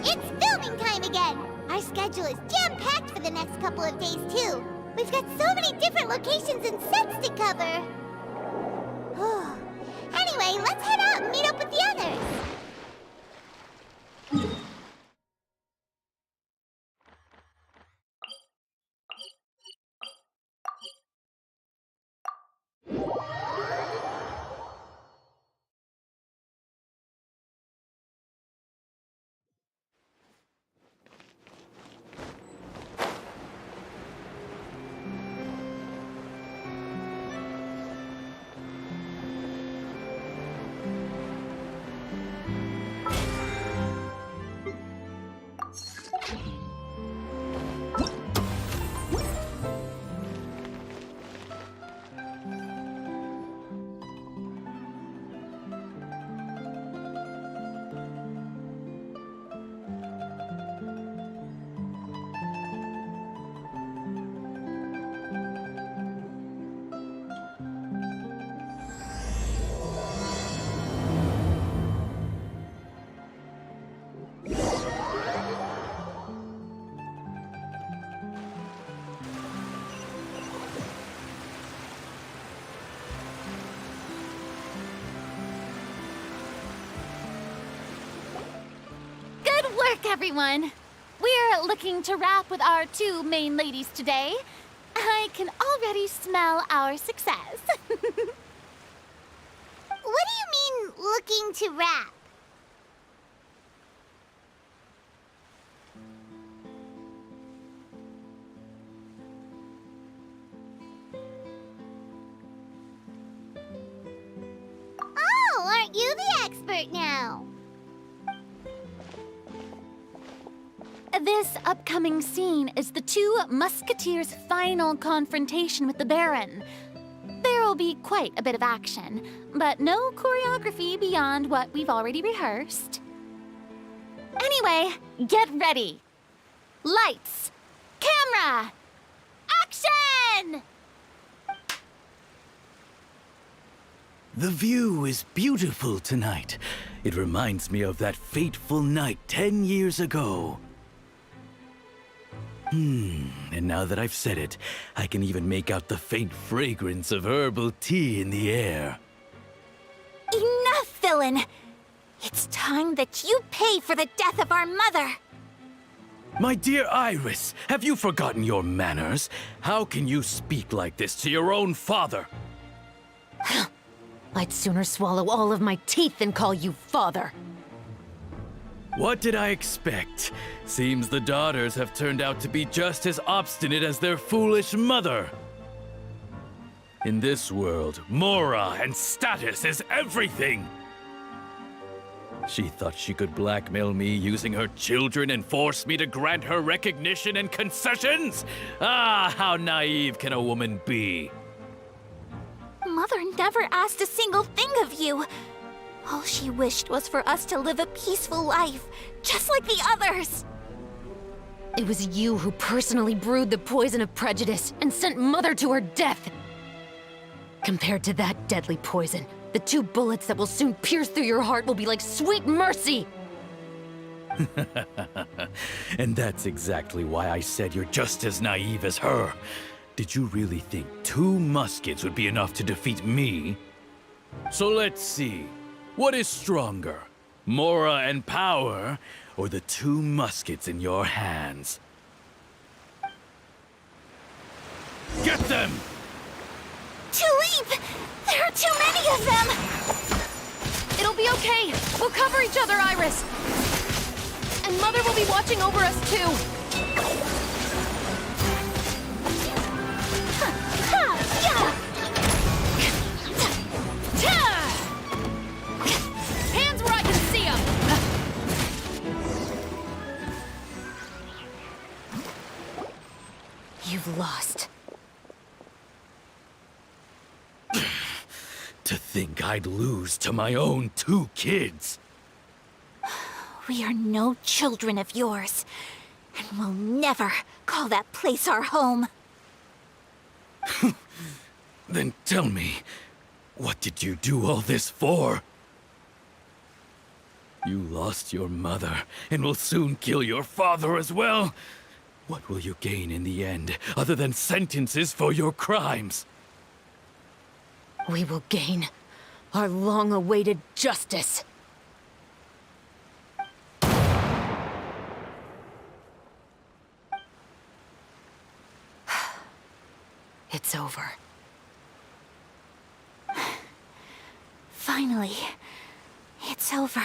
It's filming time again! Our schedule is jam-packed for the next couple of days, too. We've got so many different locations and sets to cover. Anyway, let's head out and meet up with the others. Everyone, we're looking to wrap with our two main ladies today. I can already smell our success. What do you mean, looking to wrap? Oh, aren't you the expert now? This upcoming scene is the two Musketeers' final confrontation with the Baron. There will be quite a bit of action, but no choreography beyond what we've already rehearsed. Anyway, get ready. Lights, camera, action! The view is beautiful tonight. It reminds me of that fateful night 10 years ago. And now that I've said it, I can even make out the faint fragrance of herbal tea in the air. Enough, villain! It's time that you pay for the death of our mother! My dear Iris, have you forgotten your manners? How can you speak like this to your own father? I'd sooner swallow all of my teeth than call you father. What did I expect? Seems the daughters have turned out to be just as obstinate as their foolish mother. In this world, Mora and status is everything! She thought she could blackmail me using her children and force me to grant her recognition and concessions? Ah, how naive can a woman be? Mother never asked a single thing of you. All she wished was for us to live a peaceful life, just like the others. It was you who personally brewed the poison of prejudice and sent Mother to her death. Compared to that deadly poison, the 2 bullets that will soon pierce through your heart will be like sweet mercy. And that's exactly why I said you're just as naive as her. Did you really think 2 muskets would be enough to defeat me? So let's see. What is stronger, Mora and power, or the 2 muskets in your hands? Get them! Tulip! There are too many of them! It'll be okay. We'll cover each other, Iris. And Mother will be watching over us, too. I've lost. To think I'd lose to my own 2 kids. We are no children of yours, and we'll never call that place our home. Then tell me, what did you do all this for? You lost your mother, and will soon kill your father as well. What will you gain in the end, other than sentences for your crimes? We will gain our long-awaited justice. It's over. Finally, it's over.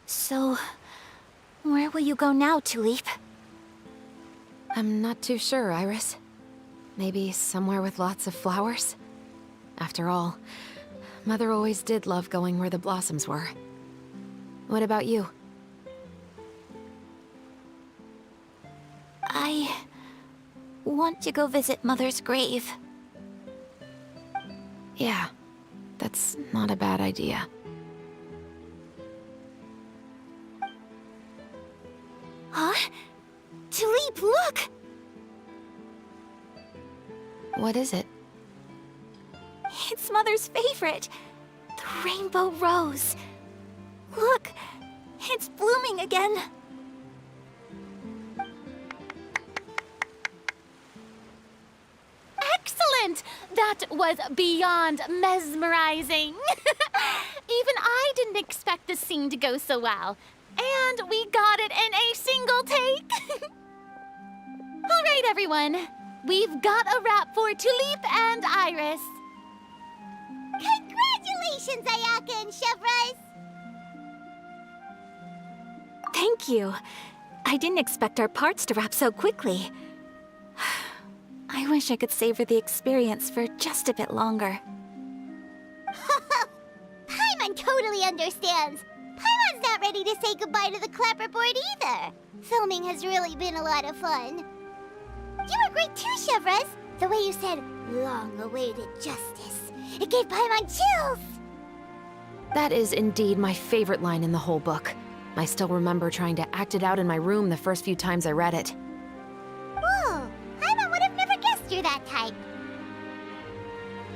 So, where will you go now, Tulip? I'm not too sure, Iris. Maybe somewhere with lots of flowers? After all, Mother always did love going where the blossoms were. What about you? I want to go visit Mother's grave. Yeah, that's not a bad idea. Huh? Tulip, look! What is it? It's Mother's favorite. The rainbow rose. Look, it's blooming again. Excellent! That was beyond mesmerizing. Even I didn't expect this scene to go so well. And we got it in a single take. All right, everyone. We've got a wrap for Tulip and Iris. Congratulations, Ayaka and Chevrolet! Thank you. I didn't expect our parts to wrap so quickly. I wish I could savor the experience for just a bit longer. Paimon totally understands. Paimon's not ready to say goodbye to the clapperboard either. Filming has really been a lot of fun. You were great too, Chevrolet. The way you said, long-awaited justice. It gave Paimon chills. That is indeed my favorite line in the whole book. I still remember trying to act it out in my room the first few times I read it. Whoa, Paimon would have never guessed you're that type.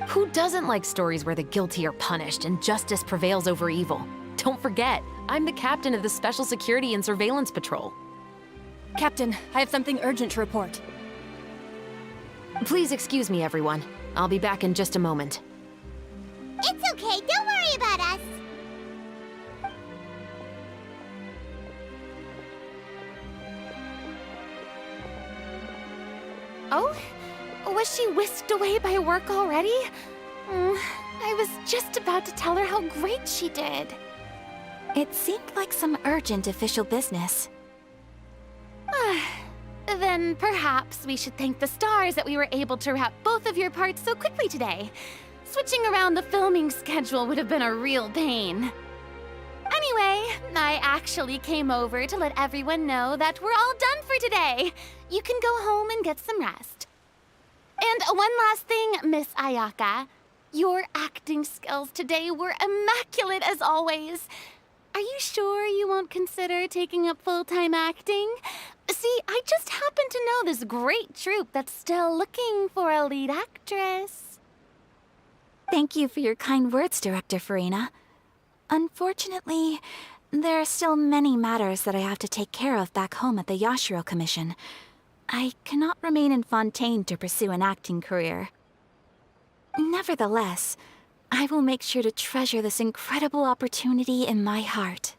Who doesn't like stories where the guilty are punished and justice prevails over evil? Don't forget, I'm the captain of the Special Security and Surveillance Patrol. Captain, I have something urgent to report. Please excuse me, everyone. I'll be back in just a moment. It's okay, don't worry about us. Oh? Was she whisked away by work already? I was just about to tell her how great she did. It seemed like some urgent official business. Then perhaps we should thank the stars that we were able to wrap both of your parts so quickly today. Switching around the filming schedule would have been a real pain. Anyway, I actually came over to let everyone know that we're all done for today. You can go home and get some rest. And one last thing, Miss Ayaka. Your acting skills today were immaculate as always. Are you sure you won't consider taking up full-time acting? See, I just happen to know this great troupe that's still looking for a lead actress. Thank you for your kind words, Director Farina. Unfortunately, there are still many matters that I have to take care of back home at the Yashiro Commission. I cannot remain in Fontaine to pursue an acting career. Nevertheless, I will make sure to treasure this incredible opportunity in my heart.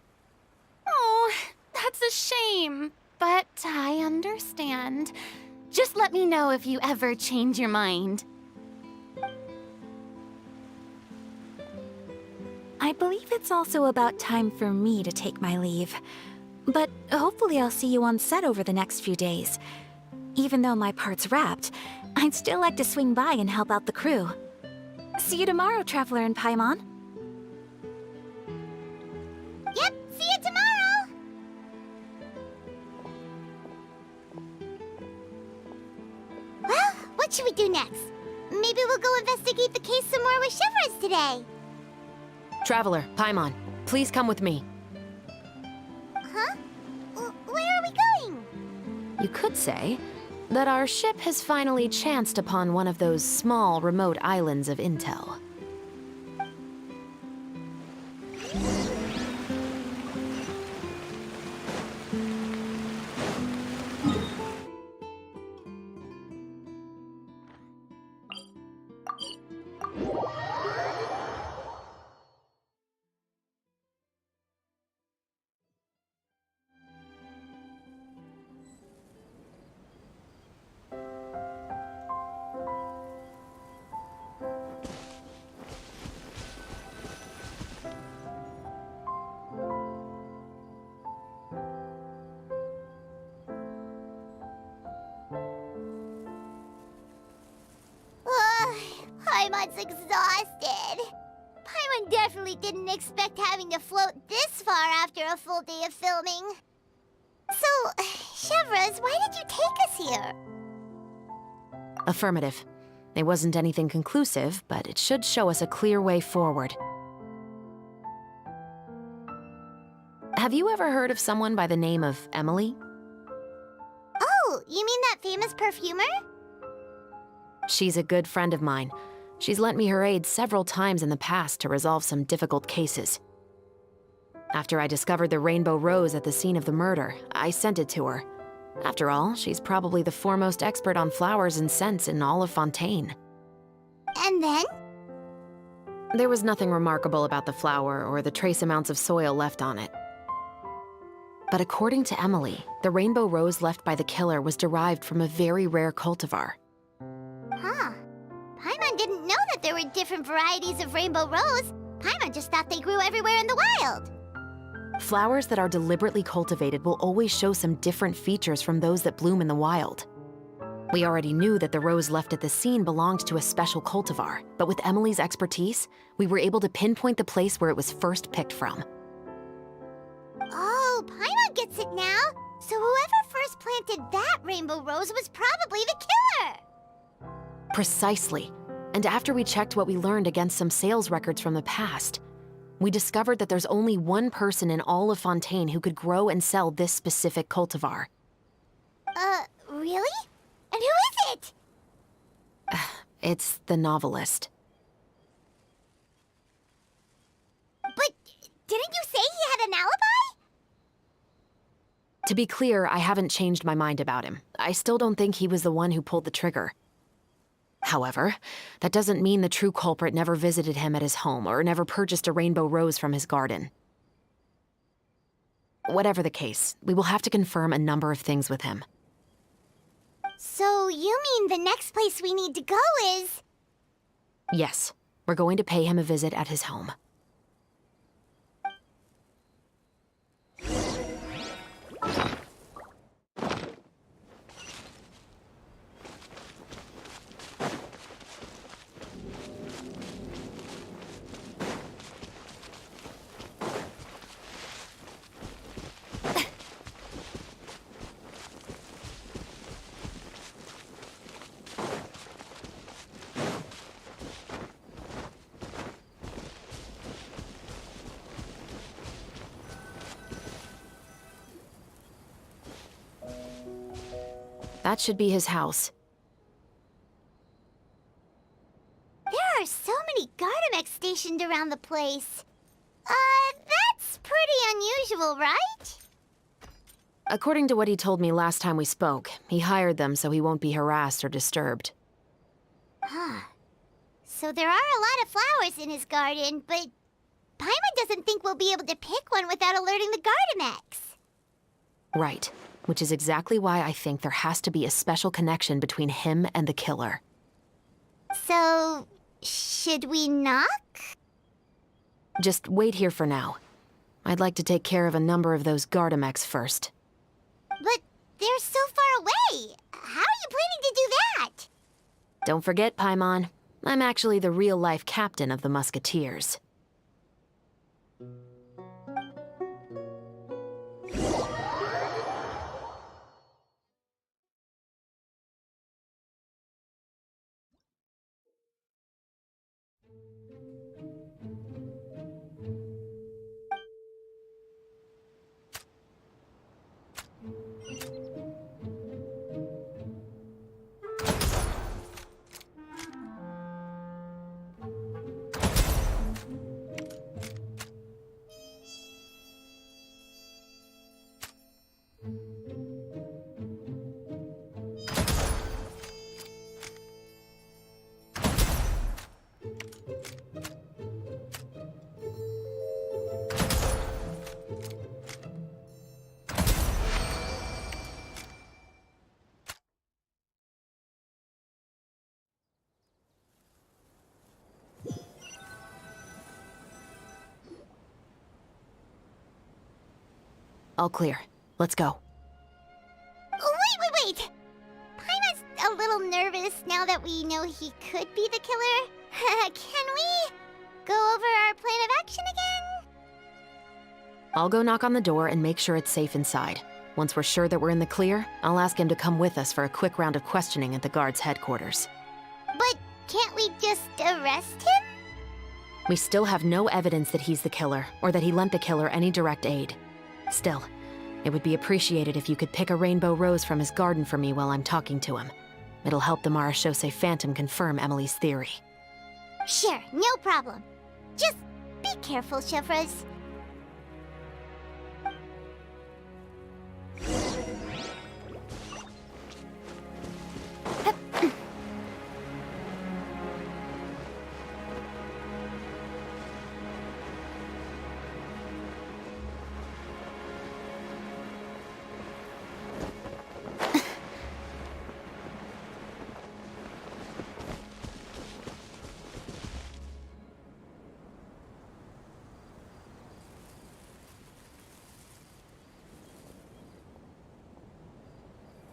Oh, that's a shame, but I understand. Just let me know if you ever change your mind. I believe it's also about time for me to take my leave. But hopefully I'll see you on set over the next few days. Even though my part's wrapped, I'd still like to swing by and help out the crew. See you tomorrow, Traveler and Paimon. Yep, see you tomorrow! Well, what should we do next? Maybe we'll go investigate the case some more with Chevres today. Traveler, Paimon, please come with me. Huh? Where are we going? You could say that our ship has finally chanced upon one of those small, remote islands of intel. Paimon's exhausted. Paimon definitely didn't expect having to float this far after a full day of filming. So, Chevres, why did you take us here? Affirmative. It wasn't anything conclusive, but it should show us a clear way forward. Have you ever heard of someone by the name of Emily? Oh, you mean that famous perfumer? She's a good friend of mine. She's lent me her aid several times in the past to resolve some difficult cases. After I discovered the rainbow rose at the scene of the murder, I sent it to her. After all, she's probably the foremost expert on flowers and scents in all of Fontaine. And then? There was nothing remarkable about the flower or the trace amounts of soil left on it. But according to Emily, the rainbow rose left by the killer was derived from a very rare cultivar. Huh. Paimon didn't know that there were different varieties of rainbow rose. Paimon just thought they grew everywhere in the wild. Flowers that are deliberately cultivated will always show some different features from those that bloom in the wild. We already knew that the rose left at the scene belonged to a special cultivar, but with Emily's expertise, we were able to pinpoint the place where it was first picked from. Oh, Paimon gets it now. So whoever first planted that rainbow rose was probably the killer. Precisely. And after we checked what we learned against some sales records from the past, we discovered that there's only one person in all of Fontaine who could grow and sell this specific cultivar. Really? And who is it? It's the novelist. But didn't you say he had an alibi? To be clear, I haven't changed my mind about him. I still don't think he was the one who pulled the trigger. However, that doesn't mean the true culprit never visited him at his home or never purchased a rainbow rose from his garden. Whatever the case, we will have to confirm a number of things with him. So you mean the next place we need to go is... Yes, we're going to pay him a visit at his home. That should be his house. There are so many Gardamex stationed around the place. That's pretty unusual, right? According to what he told me last time we spoke, he hired them so he won't be harassed or disturbed. Huh. So there are a lot of flowers in his garden, but Paimon doesn't think we'll be able to pick one without alerting the Gardamex. Right. Which is exactly why I think there has to be a special connection between him and the killer. So, should we knock? Just wait here for now. I'd like to take care of a number of those Gardamex first. But they're so far away. How are you planning to do that? Don't forget, Paimon, I'm actually the real-life captain of the Musketeers. All clear. Let's go. Wait! Paimon's a little nervous now that we know he could be the killer. Can we go over our plan of action again? I'll go knock on the door and make sure it's safe inside. Once we're sure that we're in the clear, I'll ask him to come with us for a quick round of questioning at the guard's headquarters. But can't we just arrest him? We still have no evidence that he's the killer, or that he lent the killer any direct aid. Still, it would be appreciated if you could pick a rainbow rose from his garden for me while I'm talking to him. It'll help the Marachose Phantom confirm Emily's theory. Sure, no problem. Just be careful, Chevres.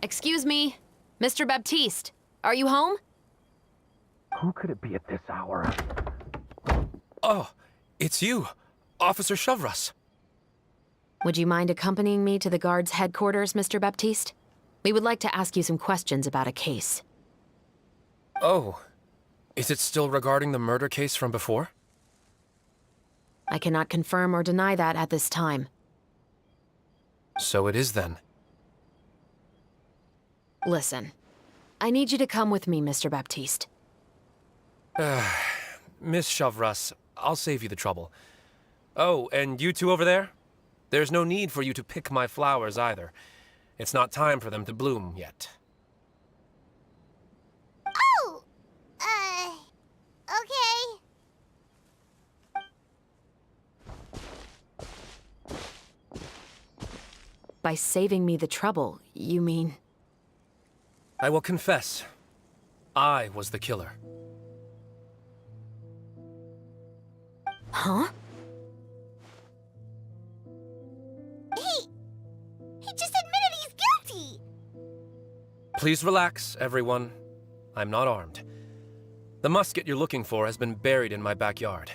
Excuse me, Mr. Baptiste, are you home? Who could it be at this hour? Oh, it's you, Officer Chevres. Would you mind accompanying me to the guard's headquarters, Mr. Baptiste? We would like to ask you some questions about a case. Oh, is it still regarding the murder case from before? I cannot confirm or deny that at this time. So it is then. Listen, I need you to come with me, Mr. Baptiste. Miss Chevres, I'll save you the trouble. Oh, and you two over there? There's no need for you to pick my flowers either. It's not time for them to bloom yet. Oh! Okay. By saving me the trouble, you mean... I will confess, I was the killer. Huh? He just admitted he's guilty! Please relax, everyone. I'm not armed. The musket you're looking for has been buried in my backyard.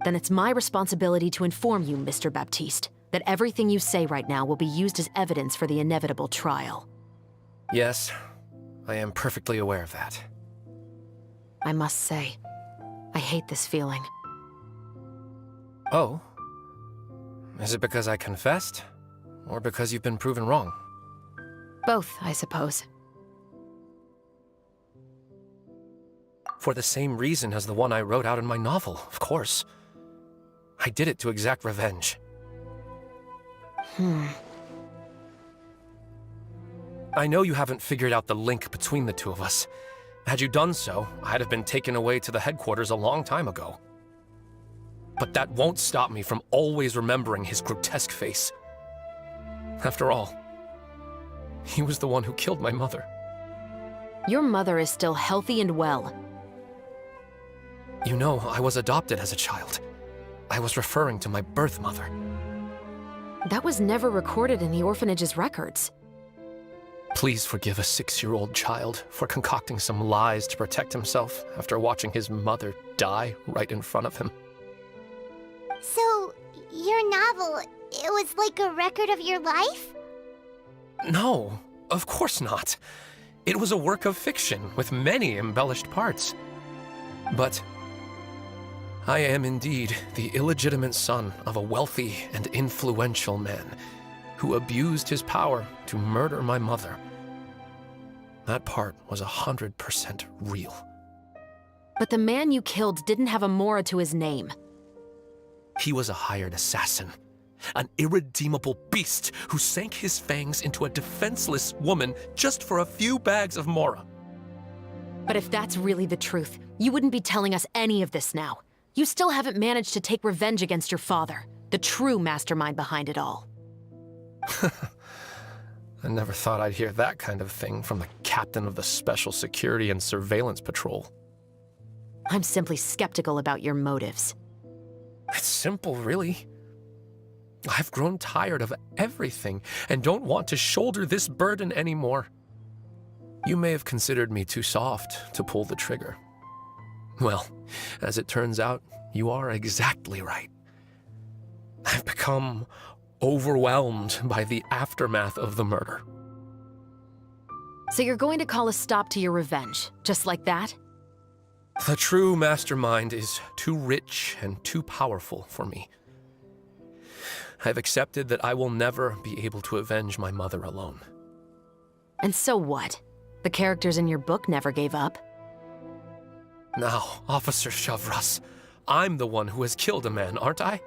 Then it's my responsibility to inform you, Mr. Baptiste, that everything you say right now will be used as evidence for the inevitable trial. Yes, I am perfectly aware of that. I must say, I hate this feeling. Oh? Is it because I confessed? Or because you've been proven wrong? Both, I suppose. For the same reason as the one I wrote out in my novel, of course. I did it to exact revenge. I know you haven't figured out the link between the two of us. Had you done so, I'd have been taken away to the headquarters a long time ago. But that won't stop me from always remembering his grotesque face. After all, he was the one who killed my mother. Your mother is still healthy and well. You know, I was adopted as a child. I was referring to my birth mother. That was never recorded in the orphanage's records. Please forgive a 6-year-old child for concocting some lies to protect himself after watching his mother die right in front of him. So, your novel, it was like a record of your life? No, of course not. It was a work of fiction with many embellished parts. But I am indeed the illegitimate son of a wealthy and influential man who abused his power to murder my mother. That part was 100% real. But the man you killed didn't have a Mora to his name. He was a hired assassin, an irredeemable beast who sank his fangs into a defenseless woman just for a few bags of Mora. But if that's really the truth, you wouldn't be telling us any of this now. You still haven't managed to take revenge against your father, the true mastermind behind it all. I never thought I'd hear that kind of thing from the captain of the Special Security and Surveillance Patrol. I'm simply skeptical about your motives. It's simple, really. I've grown tired of everything and don't want to shoulder this burden anymore. You may have considered me too soft to pull the trigger. Well, as it turns out, you are exactly right. I've become overwhelmed by the aftermath of the murder. So you're going to call a stop to your revenge, just like that? The true mastermind is too rich and too powerful for me. I've accepted that I will never be able to avenge my mother alone. And so what? The characters in your book never gave up. Now, Officer Shavras, I'm the one who has killed a man, aren't I?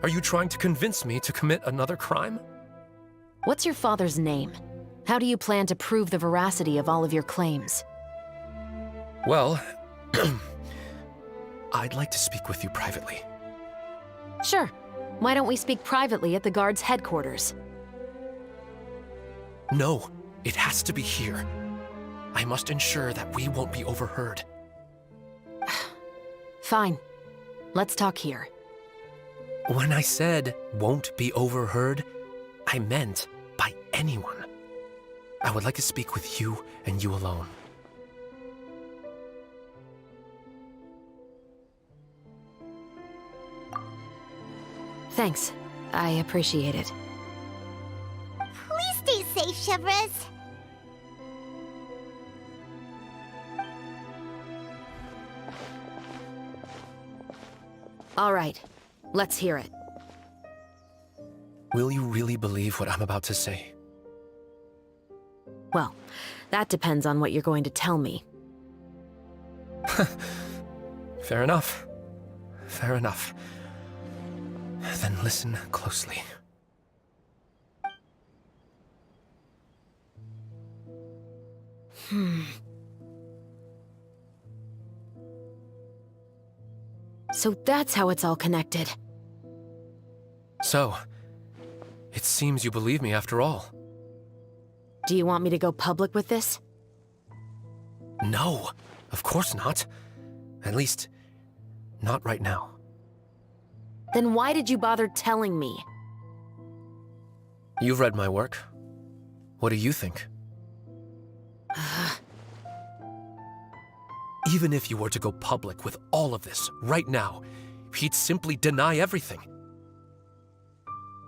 Are you trying to convince me to commit another crime? What's your father's name? How do you plan to prove the veracity of all of your claims? Well, I'd like to speak with you privately. Sure. Why don't we speak privately at the guard's headquarters? No, it has to be here. I must ensure that we won't be overheard. Fine. Let's talk here. When I said won't be overheard, I meant by anyone. I would like to speak with you and you alone. Thanks. I appreciate it. Please stay safe, Chevres. All right. Let's hear it. Will you really believe what I'm about to say? Well, that depends on what you're going to tell me. Fair enough. Fair enough. Then listen closely. So that's how it's all connected. So, it seems you believe me after all. Do you want me to go public with this? No, of course not. At least, not right now. Then why did you bother telling me? You've read my work. What do you think? Even if you were to go public with all of this right now, he'd simply deny everything.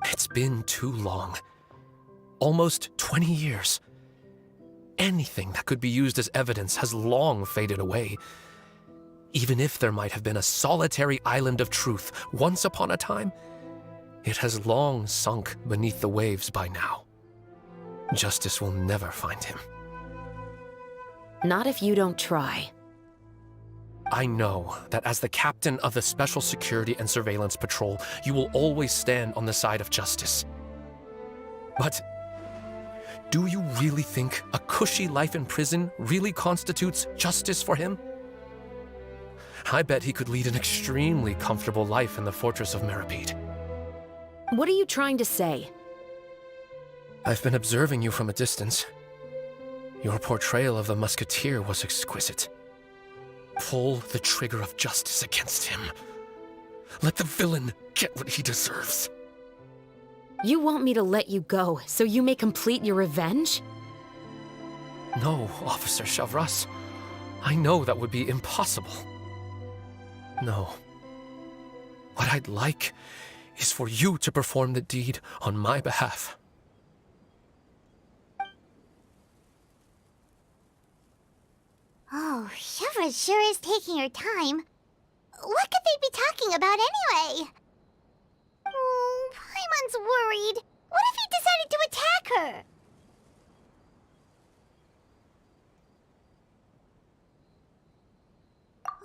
It's been too long. Almost 20 years. Anything that could be used as evidence has long faded away. Even if there might have been a solitary island of truth once upon a time, it has long sunk beneath the waves by now. Justice will never find him. Not if you don't try. I know that as the captain of the Special Security and Surveillance Patrol, you will always stand on the side of justice. But do you really think a cushy life in prison really constitutes justice for him? I bet he could lead an extremely comfortable life in the fortress of Meripede. What are you trying to say? I've been observing you from a distance. Your portrayal of the musketeer was exquisite. Pull the trigger of justice against him. Let the villain get what he deserves. You want me to let you go so you may complete your revenge? No, Officer Shavras. I know that would be impossible. No. What I'd like is for you to perform the deed on my behalf. Oh, Shivra sure is taking her time. What could they be talking about anyway? Oh, Paimon's worried. What if he decided to attack her?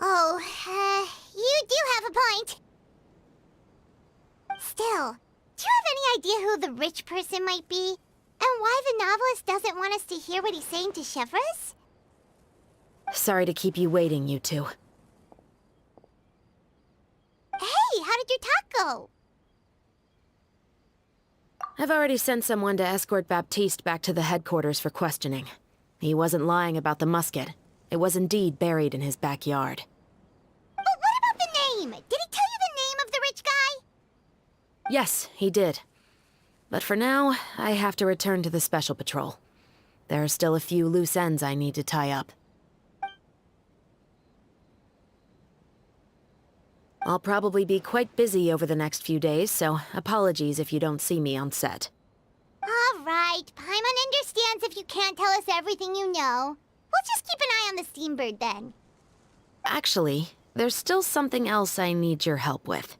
Oh, you do have a point. Still, do you have any idea who the rich person might be? And why the novelist doesn't want us to hear what he's saying to Shivras? Sorry to keep you waiting, you two. Hey, how did your talk go? I've already sent someone to escort Baptiste back to the headquarters for questioning. He wasn't lying about the musket. It was indeed buried in his backyard. But what about the name? Did he tell you the name of the rich guy? Yes, he did. But for now, I have to return to the Special Patrol. There are still a few loose ends I need to tie up. I'll probably be quite busy over the next few days, so apologies if you don't see me on set. All right, Paimon understands if you can't tell us everything you know. We'll just keep an eye on the Steambird then. Actually, there's still something else I need your help with.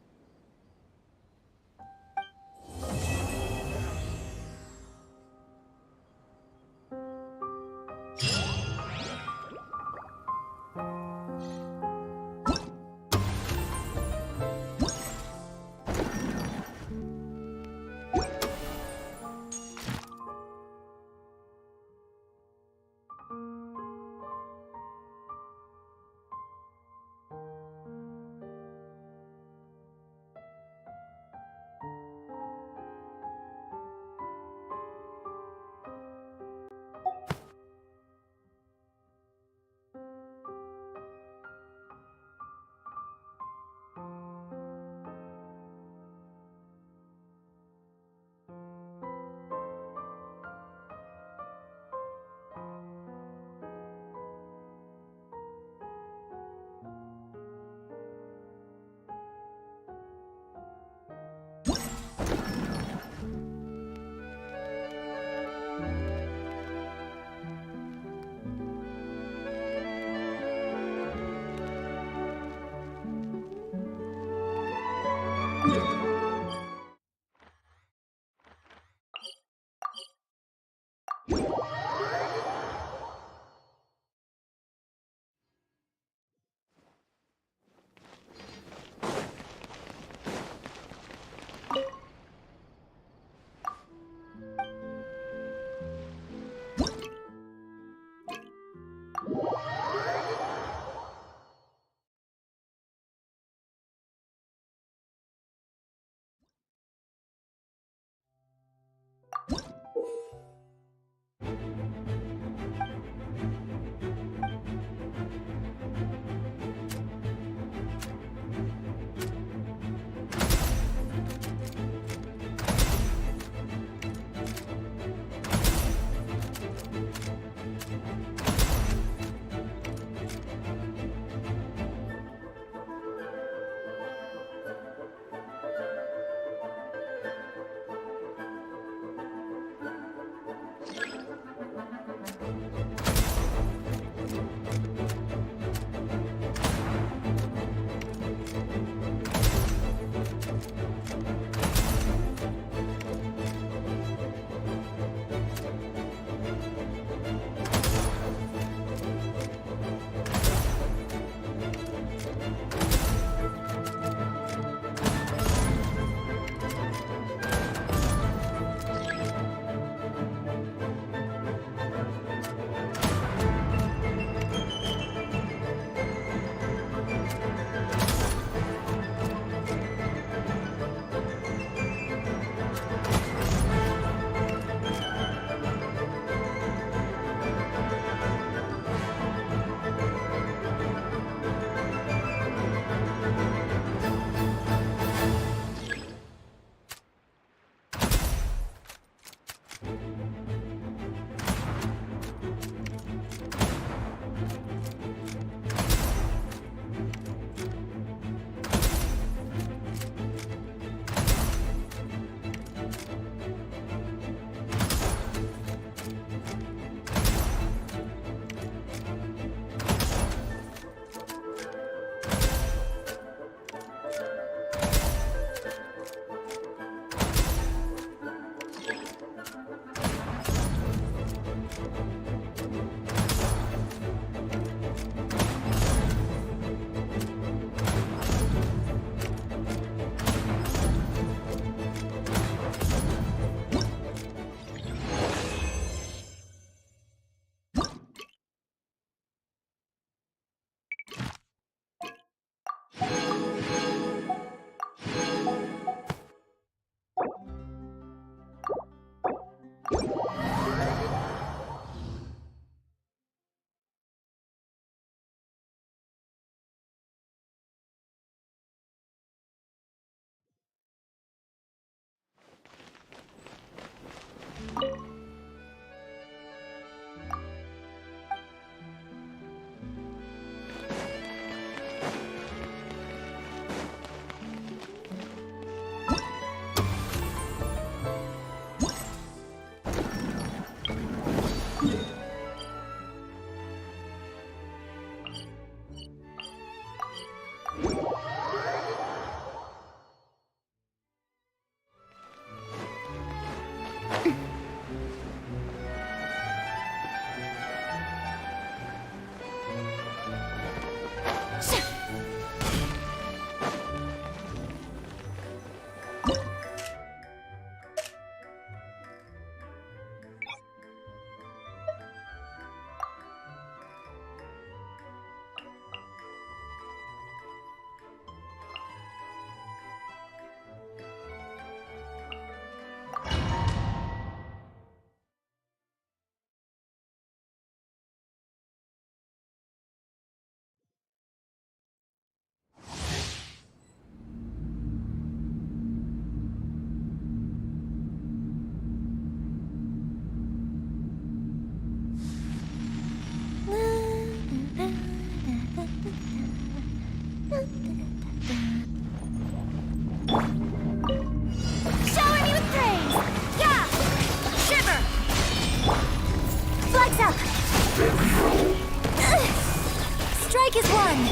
one!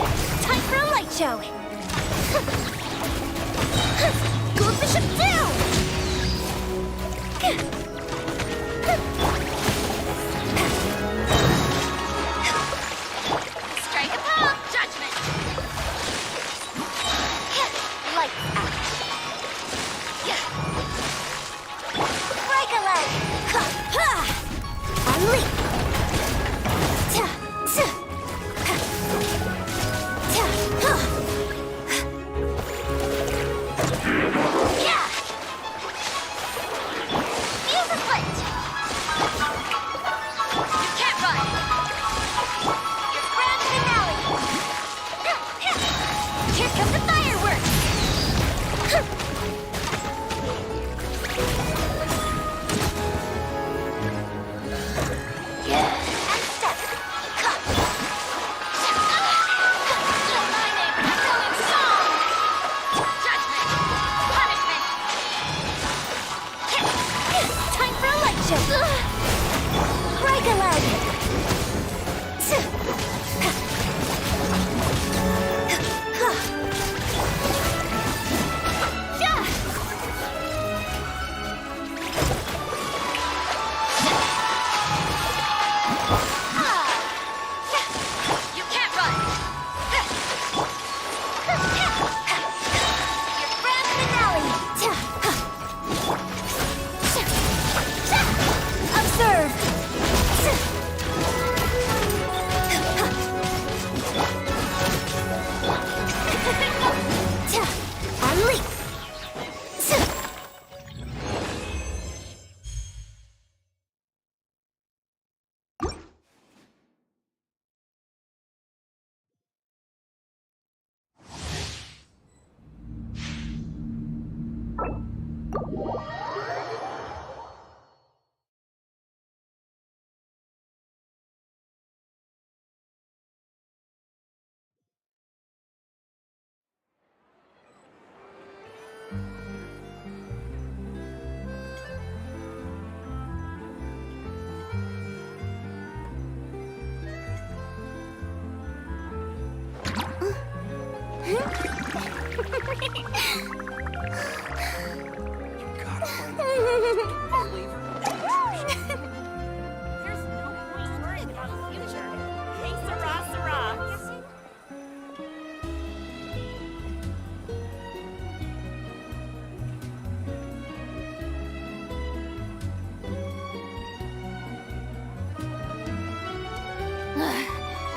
Time for a light show! Go Bishop down! Strike a palm! Judgment! Lights out! Break a leg! Unleash!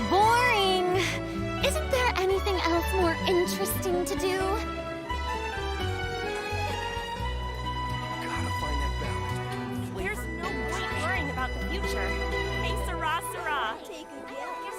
Boring! Isn't there anything else more interesting to do? Gotta find that balance. There's no point worrying about the future. Hey, Sarah, Sarah. Take a guess.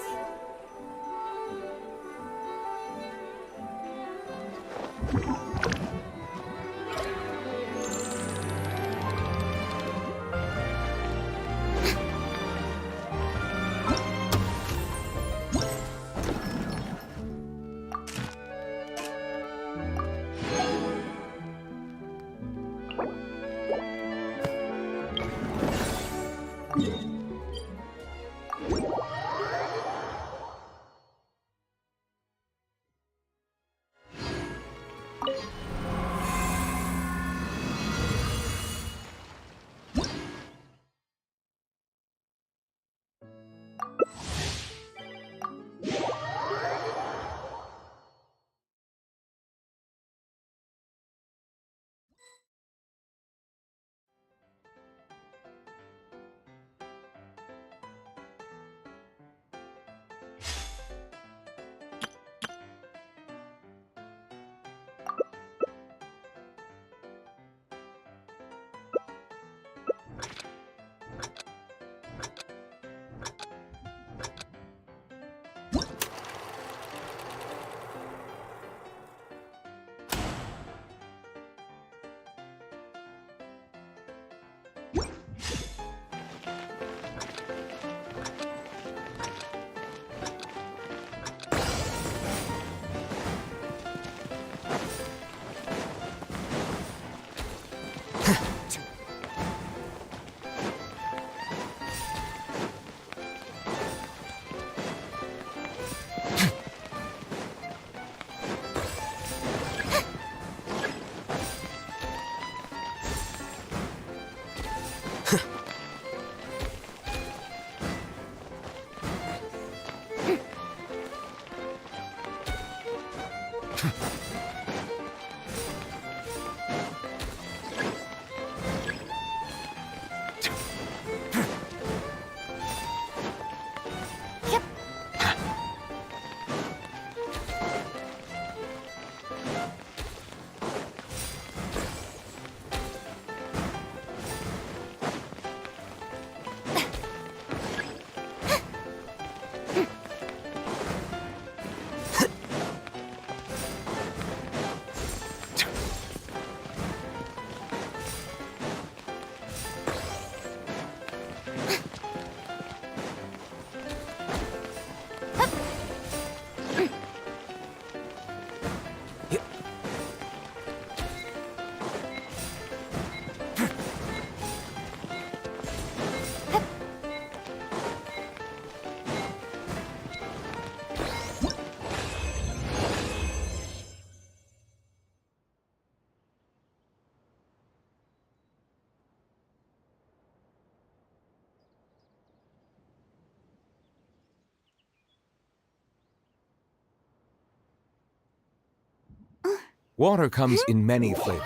Water comes in many flavors.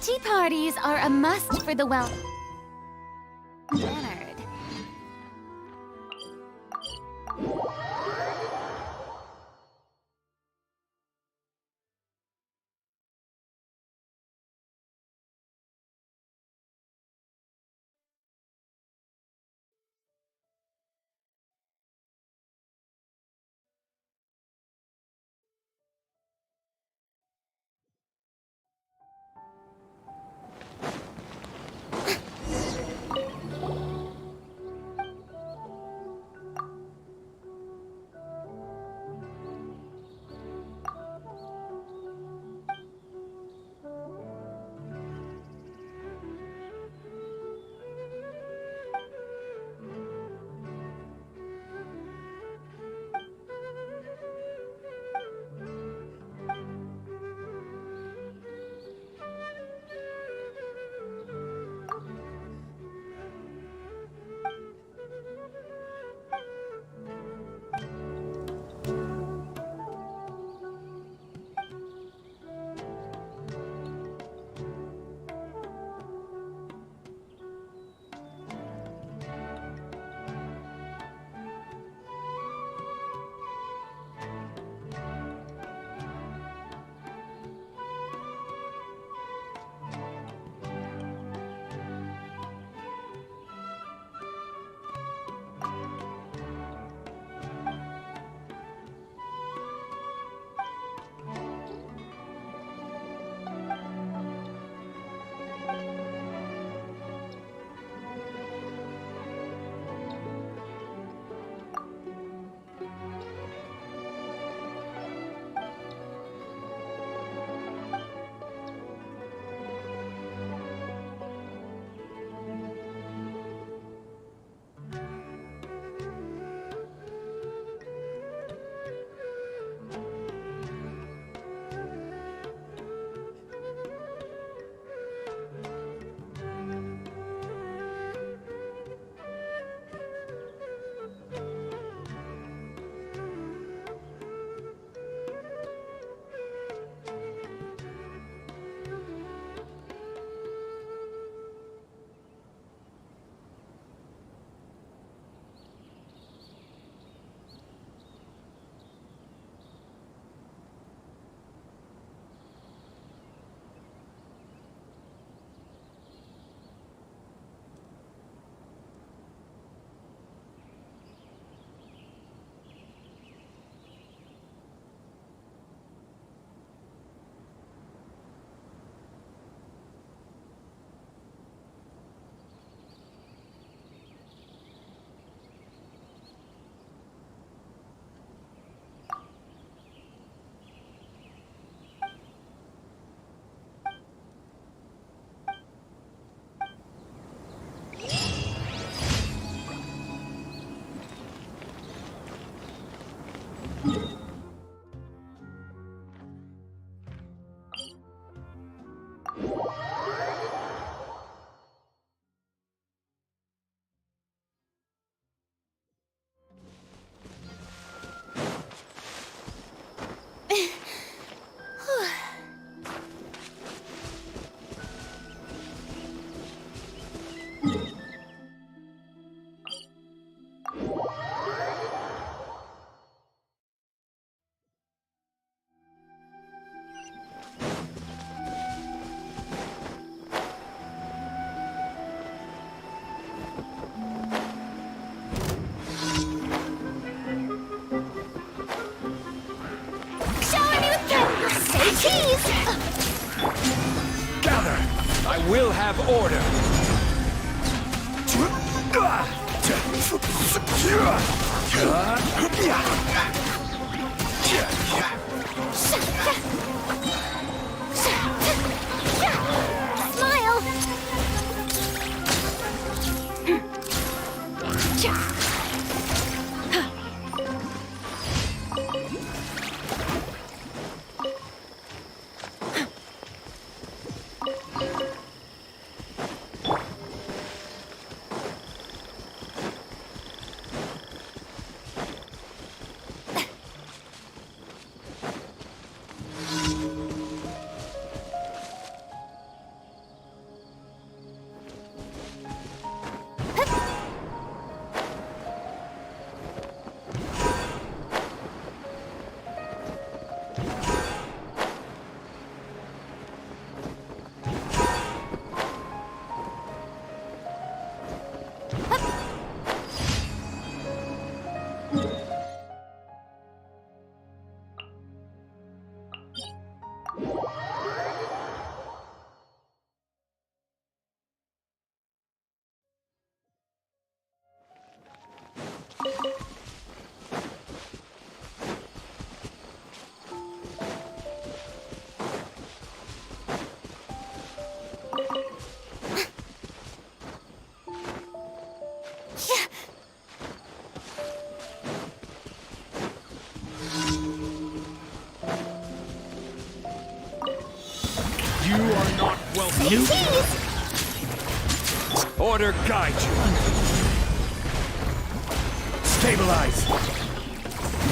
Tea parties are a must for the well-mannered. Please! Gather! I will have order! Smile! You are not welcome. Order guide you. Stabilize.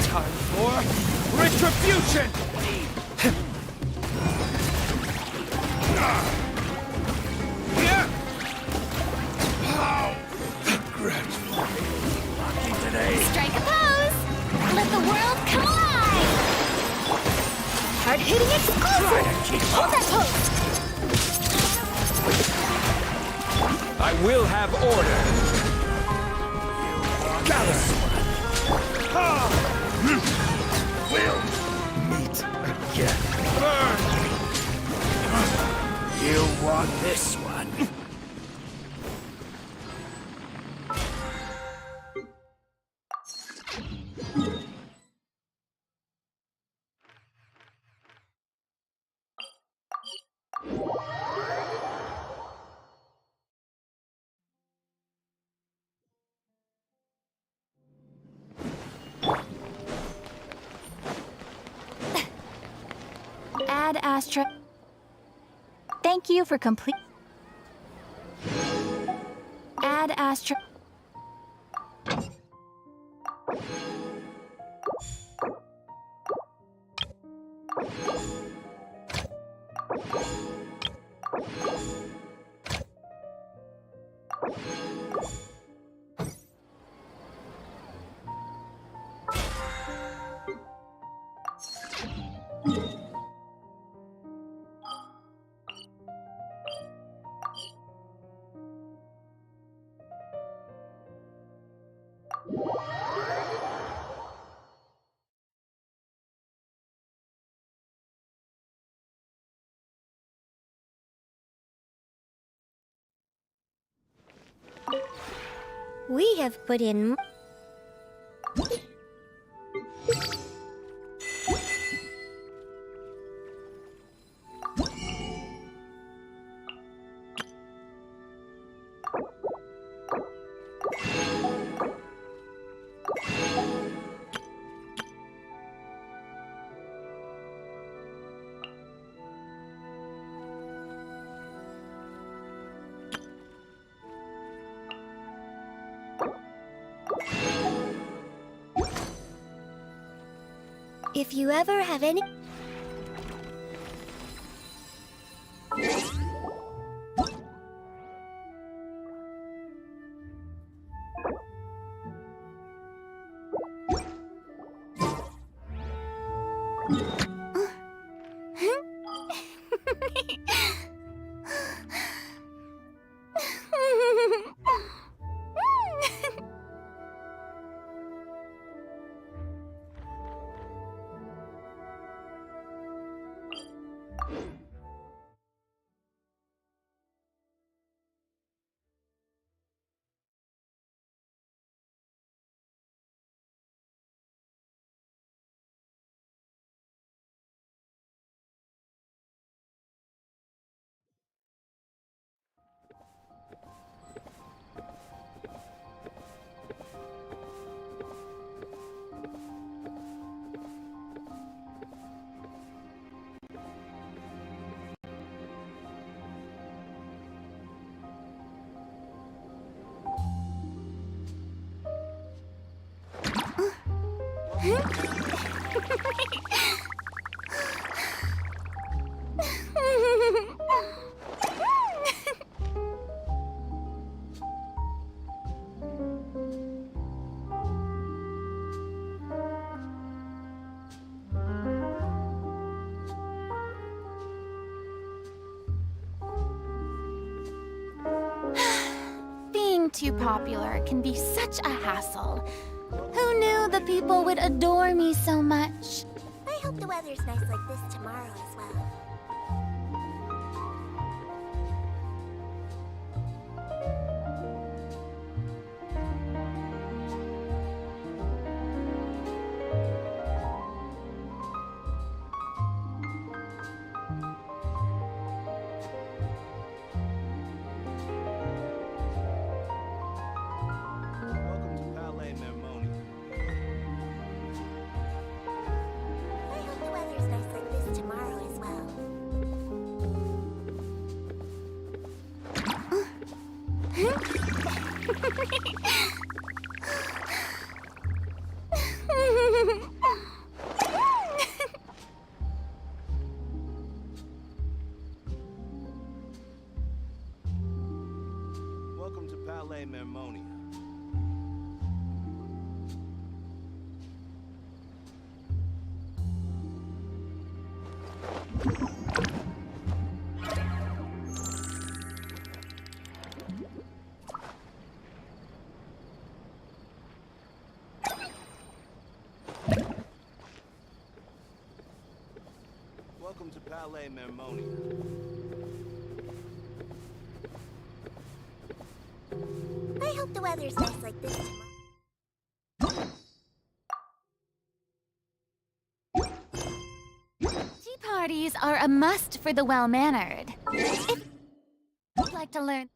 Time for retribution. How gradual. Lucky today. Strike a pose! Let the world come alive! Hard-hitting explosive! Hold that pose! I will have order. Gather. We'll meet again. Burn. You want this one? Ad Astra. Thank you for complete. Ad Astra. We have put in... If you ever have any... too popular can be such a hassle. Who knew the people would adore me so much? I hope the weather's nice like this tomorrow as well. Welcome to Palais Mermoni. I hope the weather's nice like this tomorrow as well. Welcome to Palais Mermonia. Welcome to Palais Mermonia. I hope the weather's nice like this tomorrow. Tea parties are a must for the well-mannered. If you'd like to learn...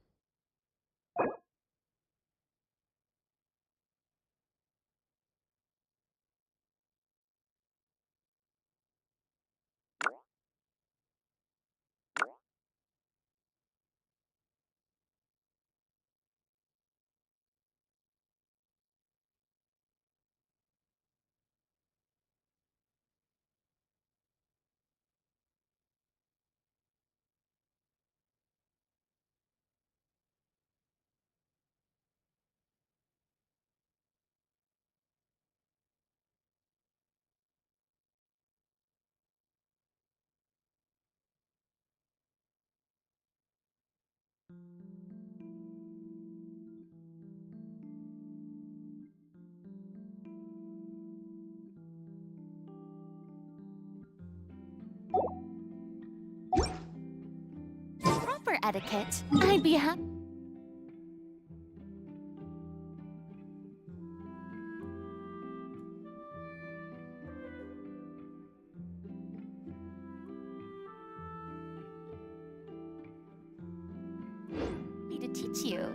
proper etiquette, I'd be happy to teach you.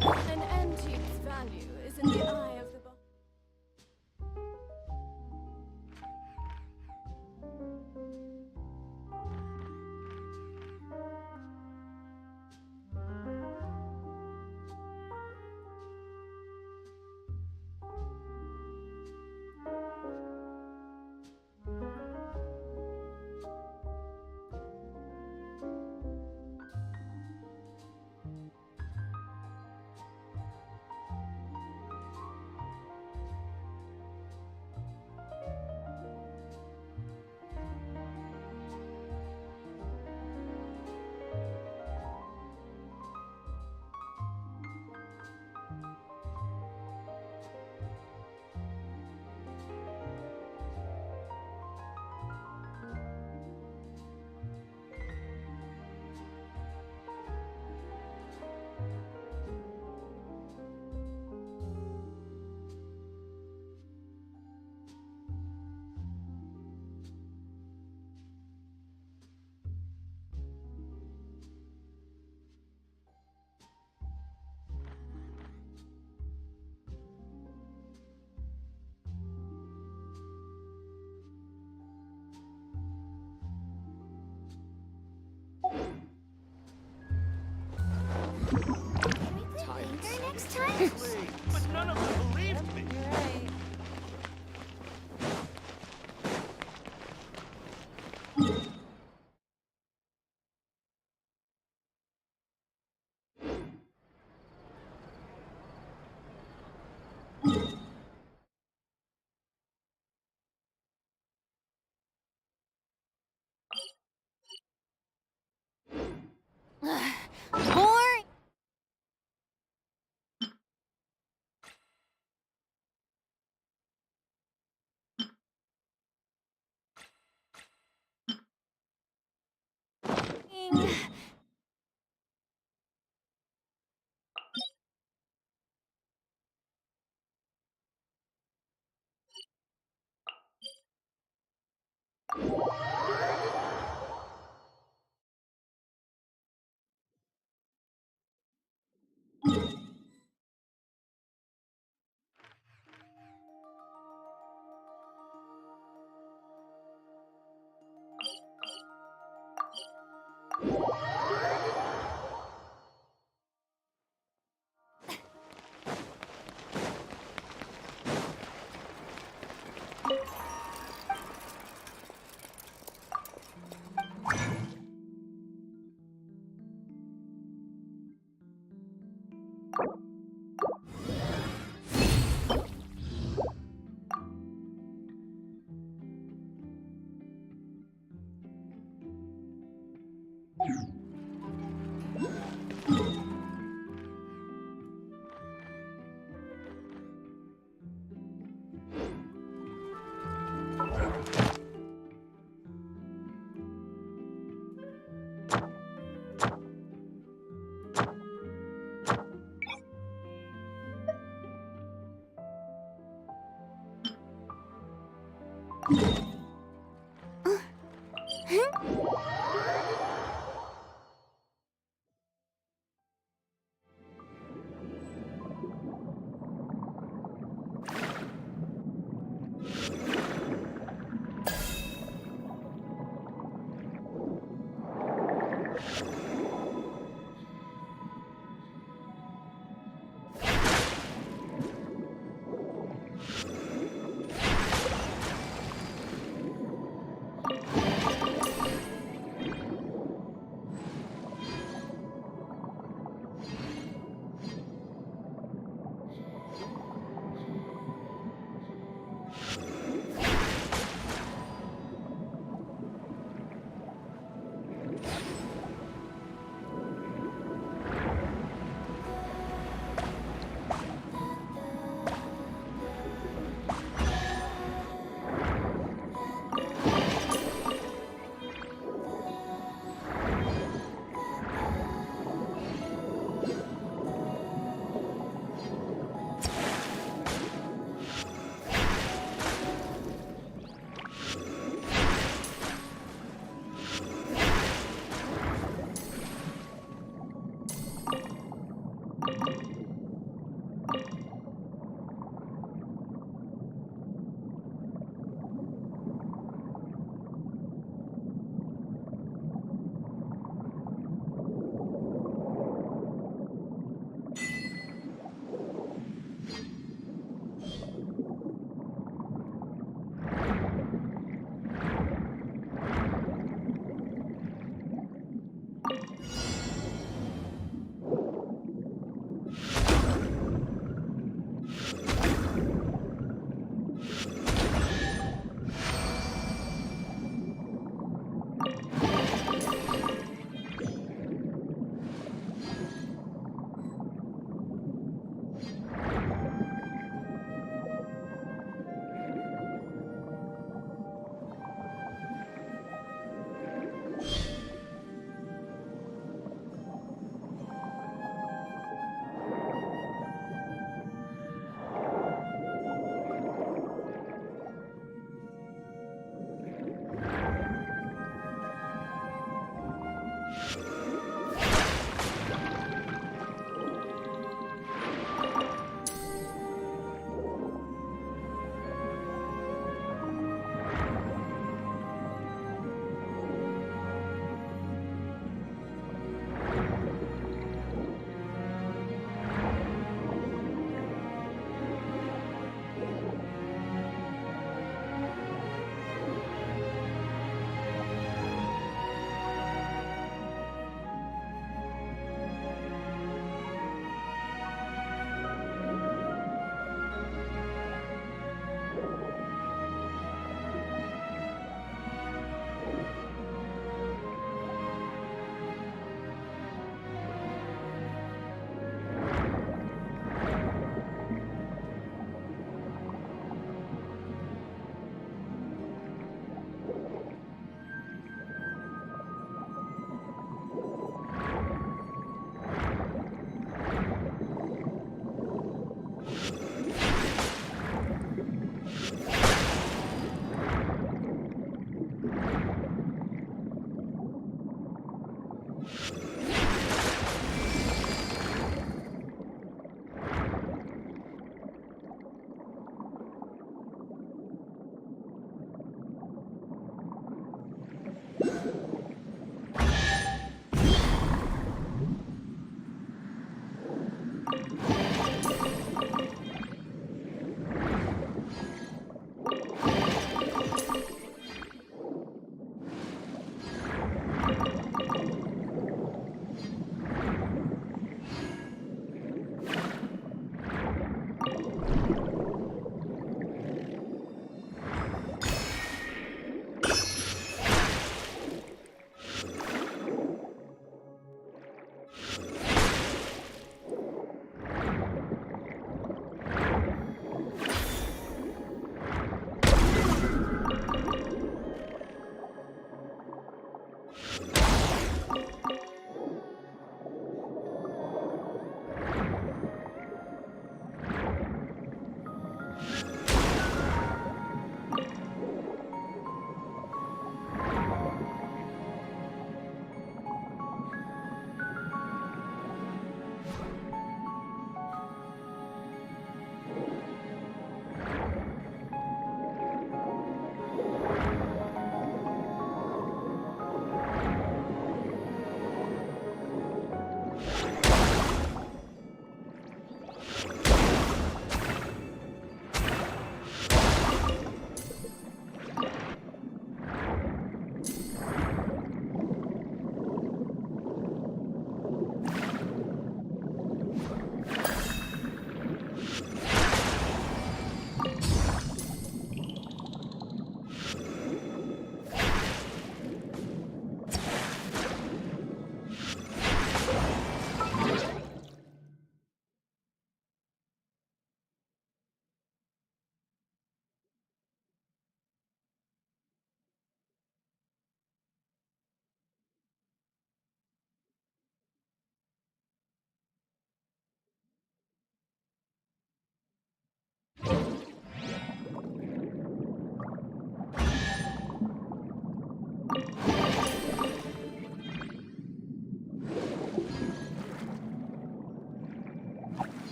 An antique's value is in the eye of the beholder. longer next time? But none of them believed me. More.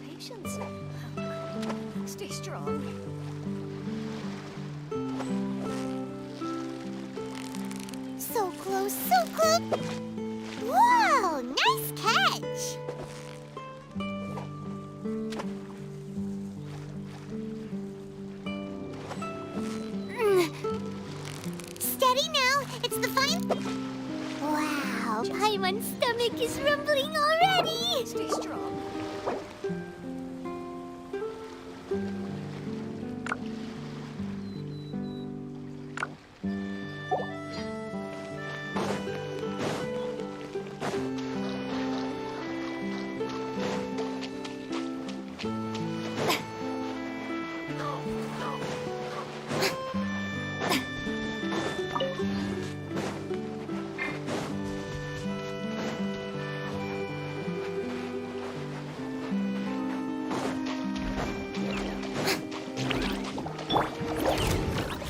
Patience. Stay strong. So close, so close. Whoa, nice catch. Steady now, it's the fine. Wow, Paimon's stomach is rumbling already. Stay strong.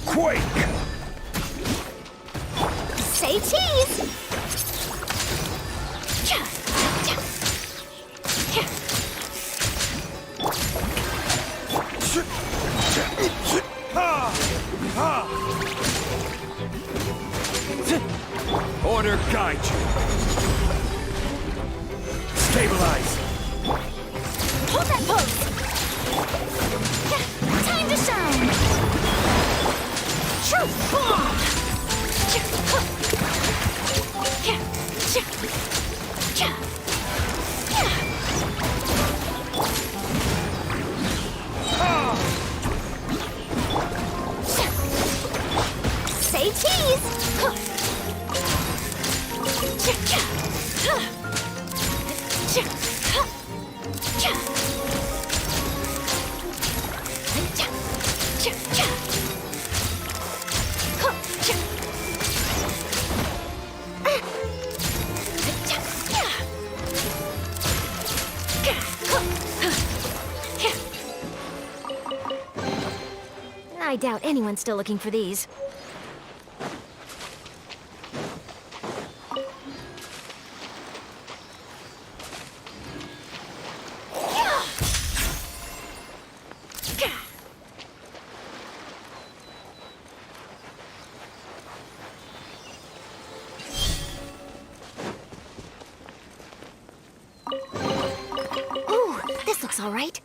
Quake! Say cheese. Order guide you. Stabilize. Hold that pose! Time to shine! Truth bomb! Say cheese. I doubt anyone's still looking for these. Ooh, this looks all right.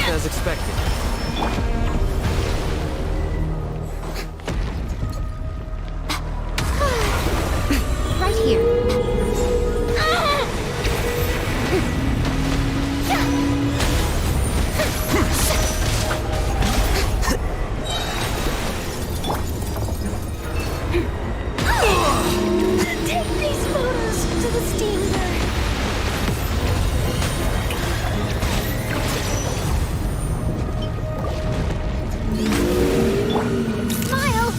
As expected. Right here. Take these photos to the steamer. Smile!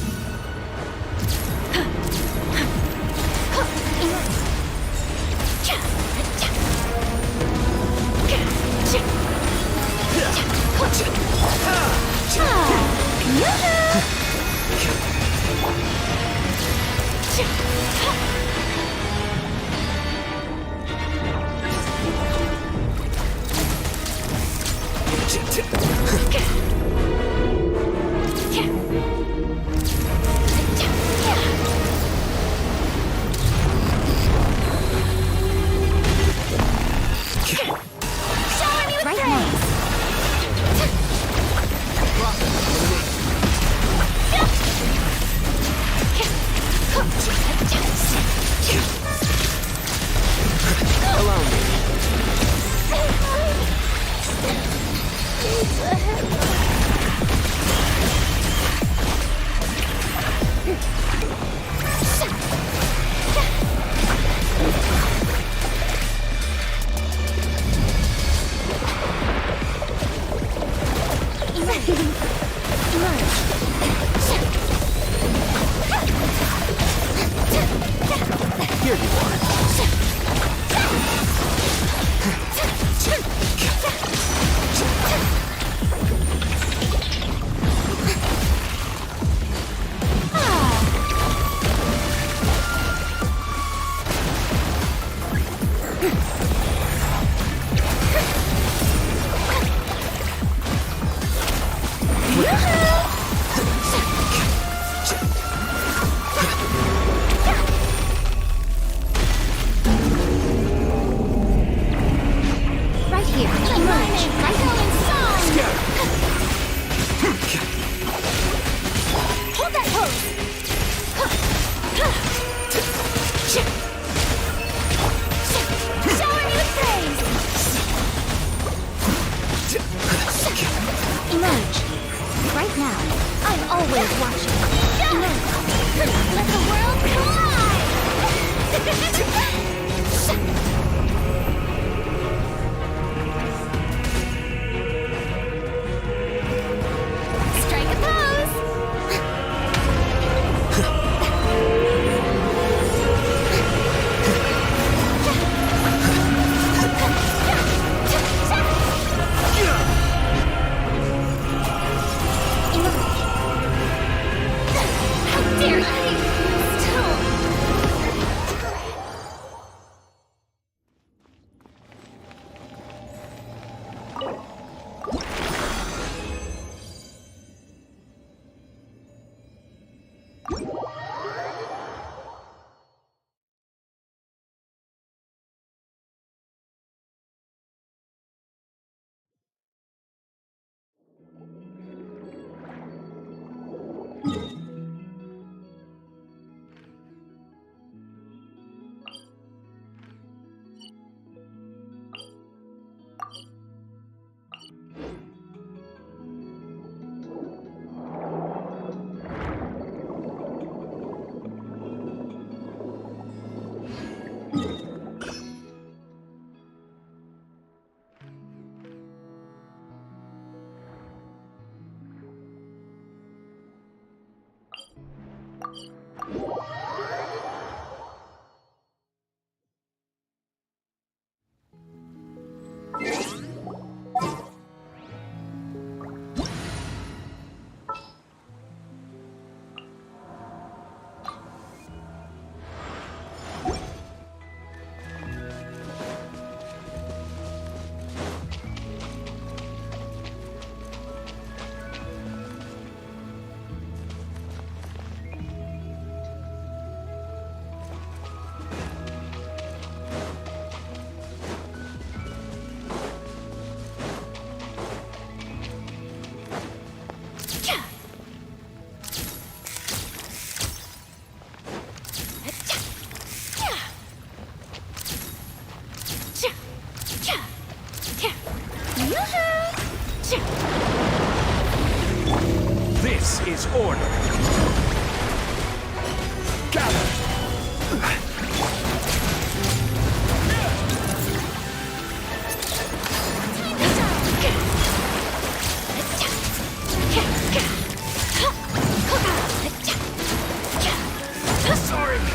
Sorry,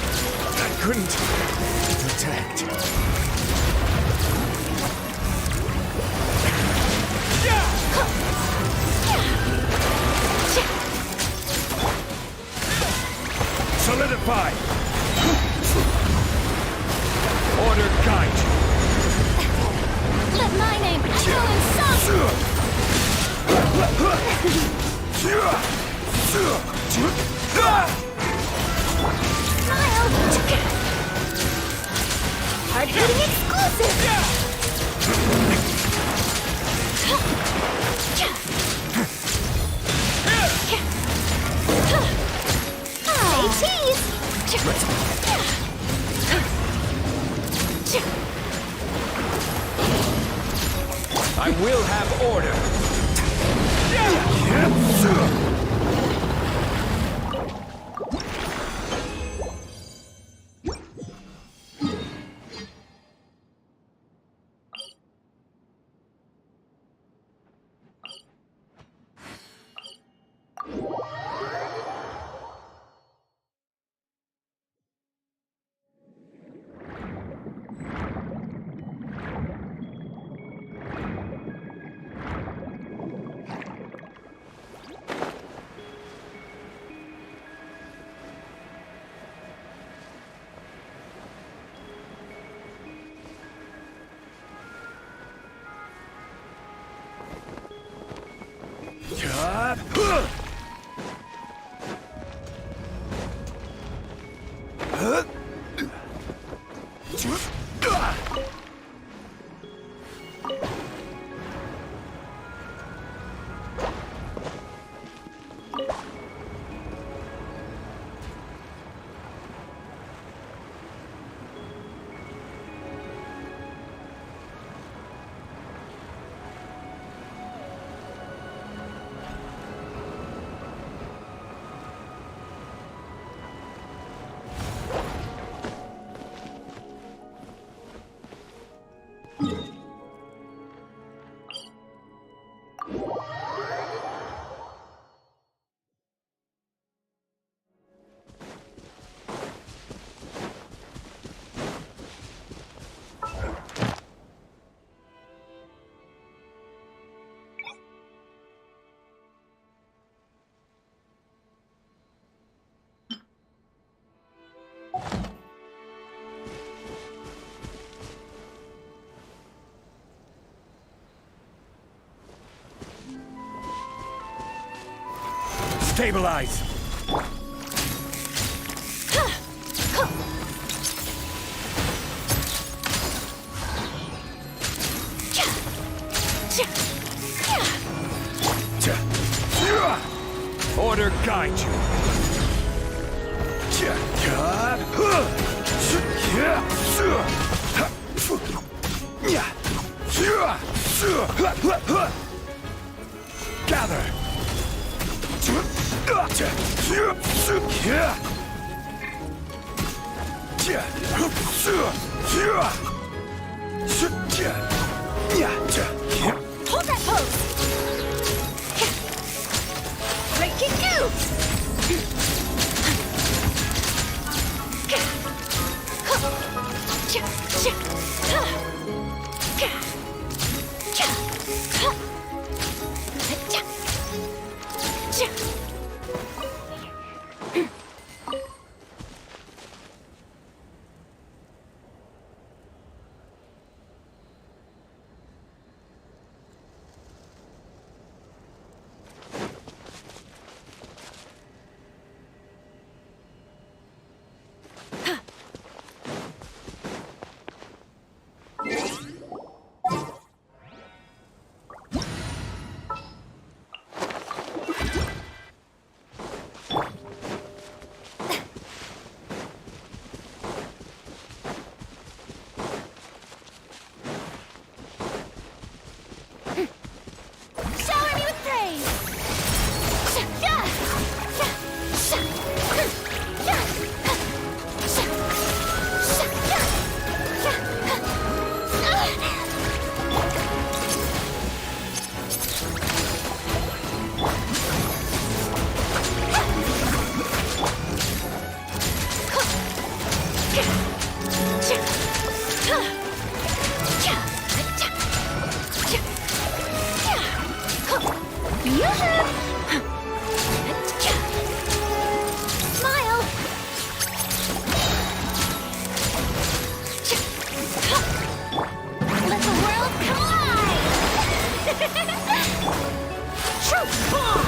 I couldn't protect. Solidify! Order guide you! Let my name echo in song! Smile! Hard-hitting exclusive! Hey, cheese! I will have order! Stabilize! Order guide you! Gather! Hold that pose! Breaking news! Smile! Let the world collide! Truth bomb!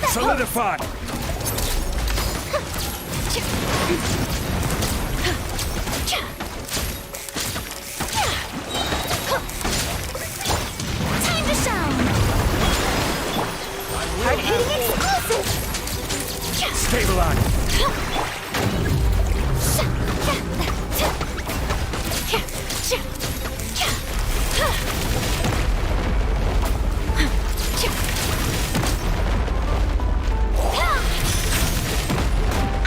Solidified! Time to shine! Hard-hitting explosive! Stabilize!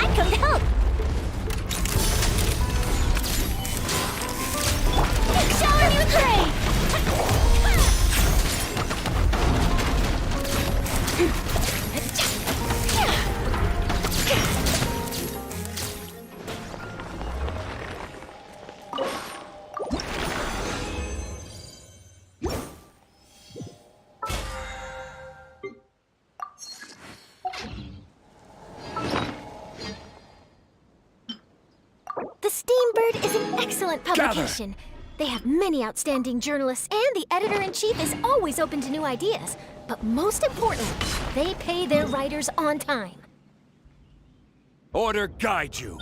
I come to help! Shower me with rain! The Steambird is an excellent publication. They have many outstanding journalists, and the editor-in-chief is always open to new ideas. But most importantly, they pay their writers on time. Order guide you.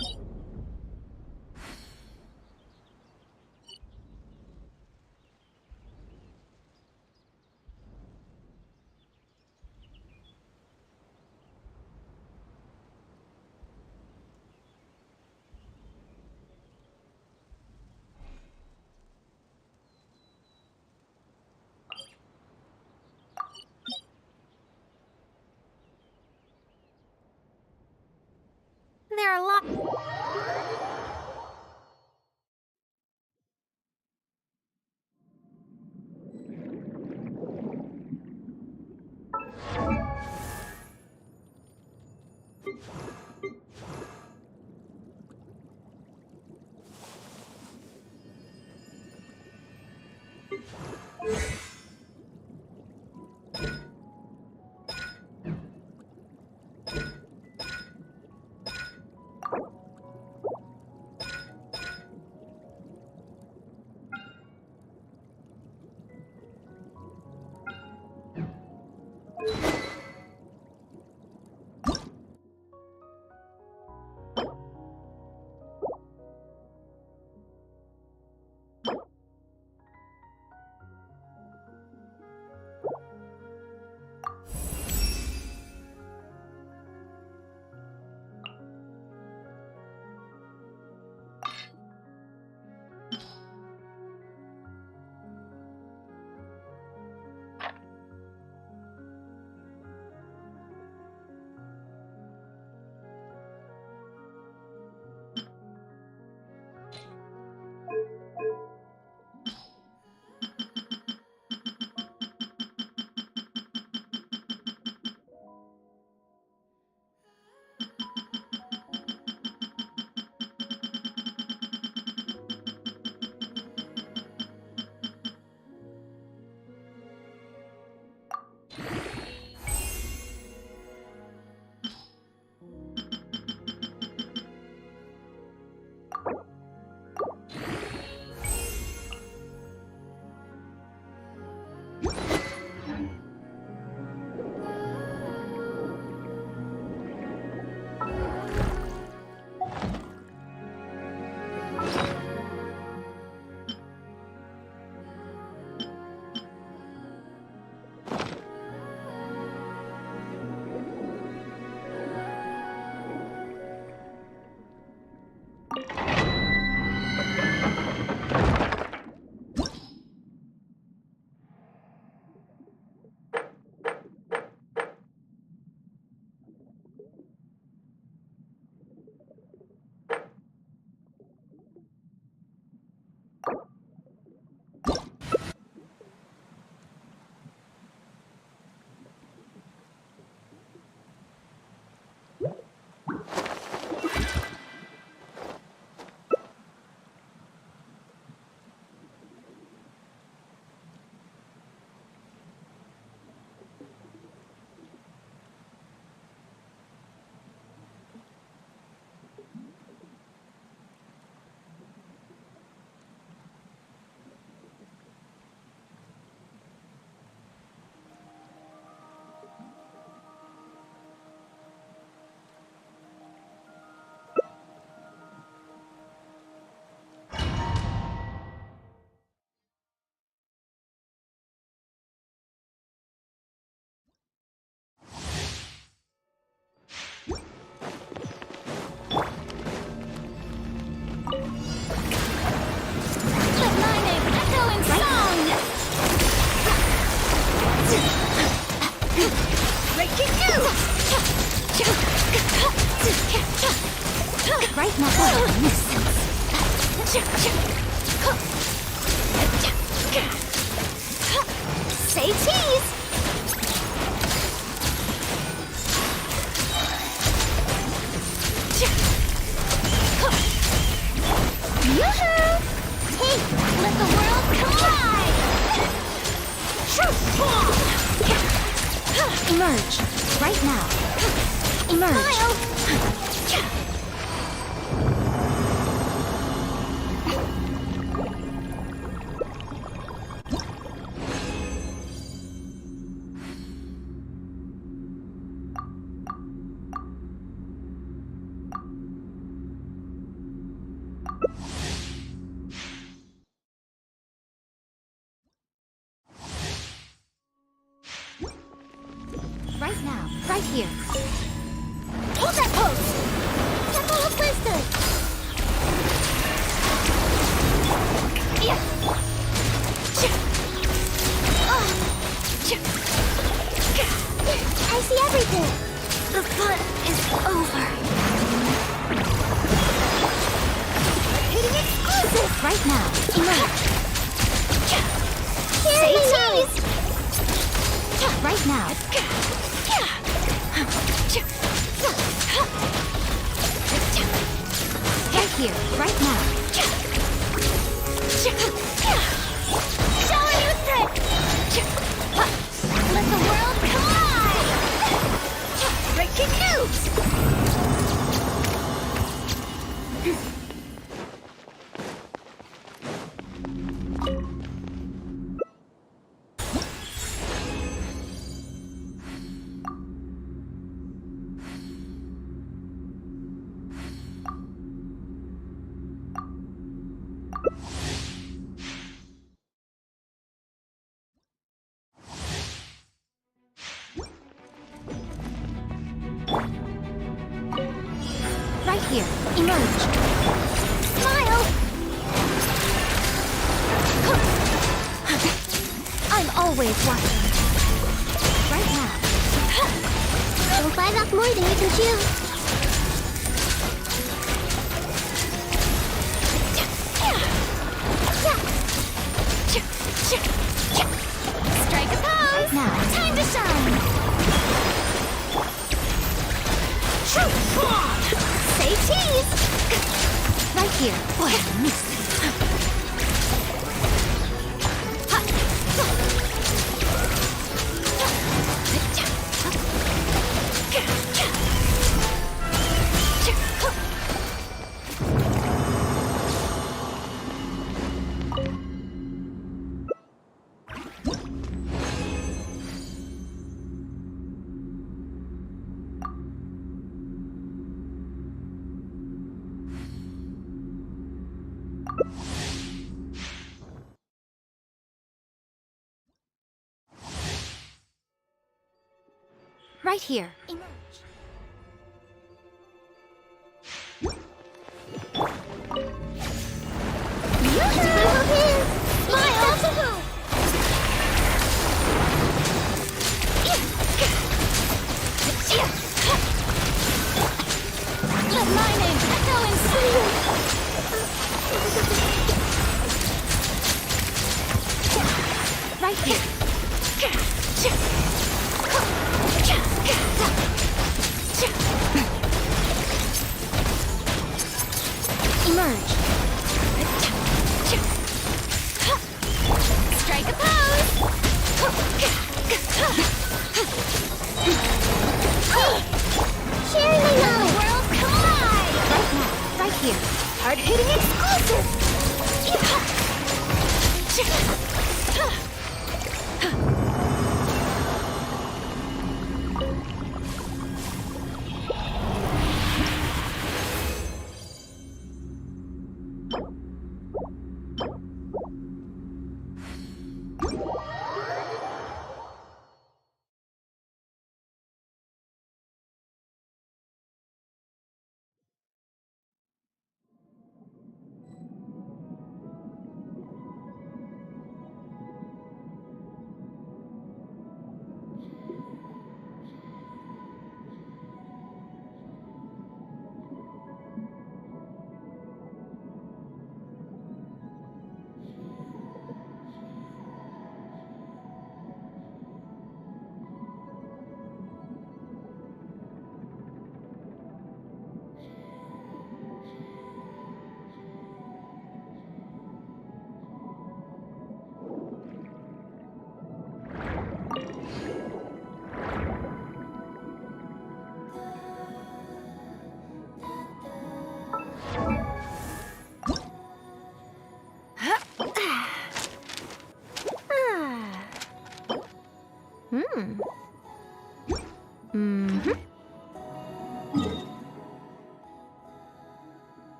Right now, Say cheese! Yoo-hoo! Hey, let the world collide! emerge. Right now. Emerge. Smile! Right now. Right here. Hold that pose! Temple of Wisdom! I see everything! The fun is over! right now. Emerge. Say cheese! Right now. Right here, right now. Show a new trick! Let the world collide! Breaking news! Right here, emerge. Smile! I'm always watching. Right now. Don't bite off more than you can chew. Strike a pose. Now. Time to shine! Say cheese! Right here. Boy, I missed. Right here. Emerge. Smile! Let my name echo in sleep. Right here. Emerge. Strike a pose. Sharing my knowledge! World collide. Right now. Right here. Hard-hitting exclusive!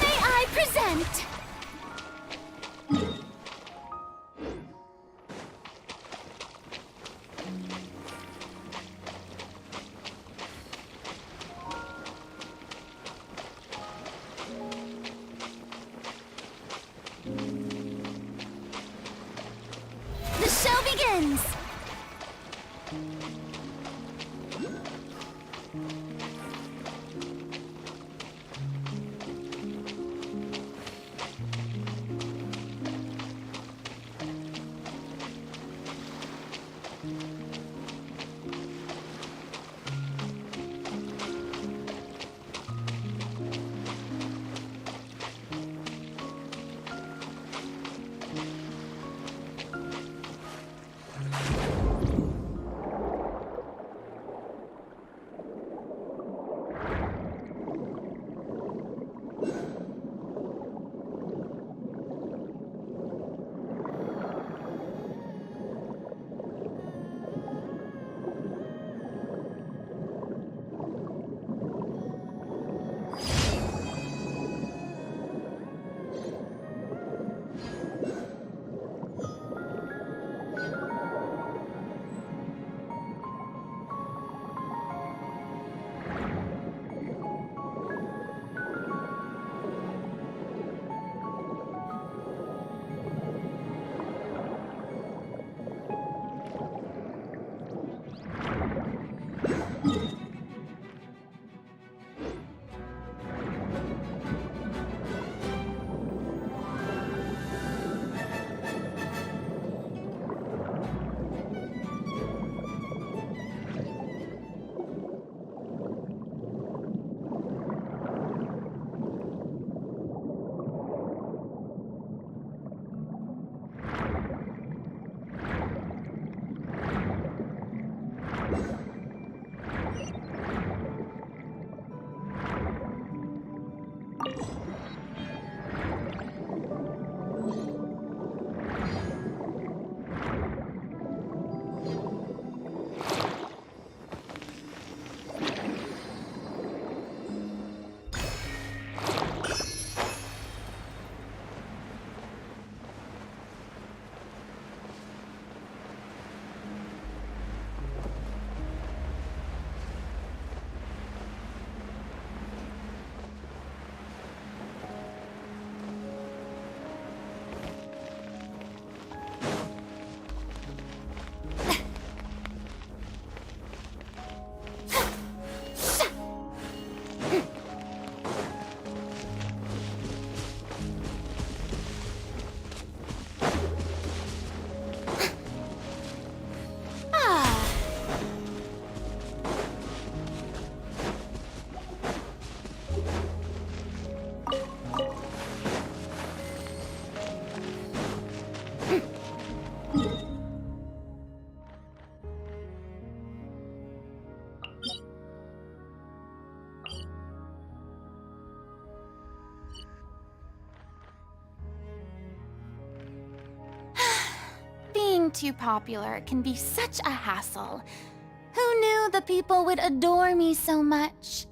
May I present? The show begins! too popular can be such a hassle. Who knew the people would adore me so much?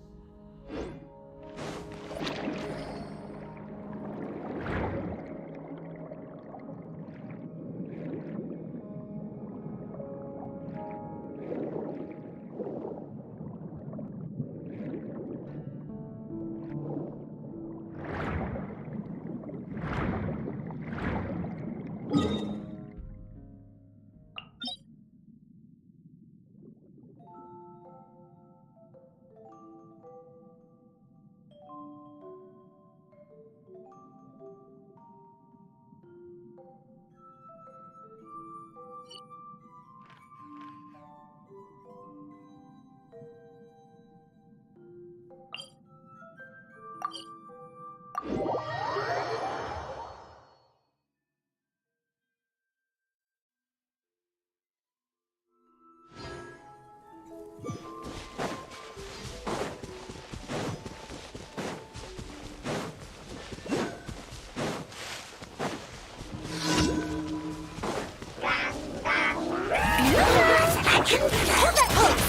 Hold that pose!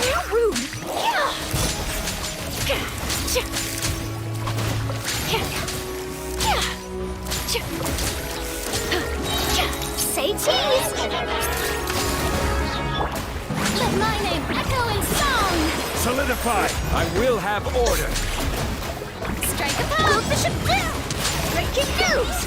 How rude! Say cheese! Let my name echo in song! Solidify! I will have order. Strike a pose! Bishop down! Breaking news!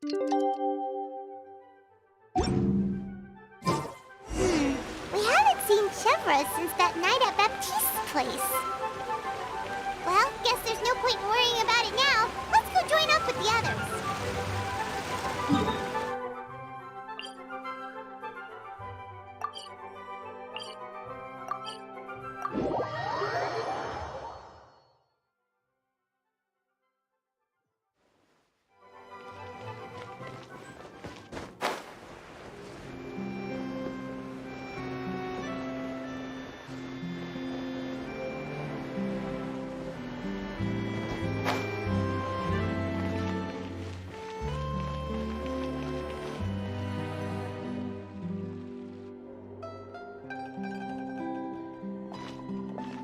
We haven't seen Chevra since that night at Baptiste's place. Well, guess there's no point in worrying about it now. Let's go join up with the others.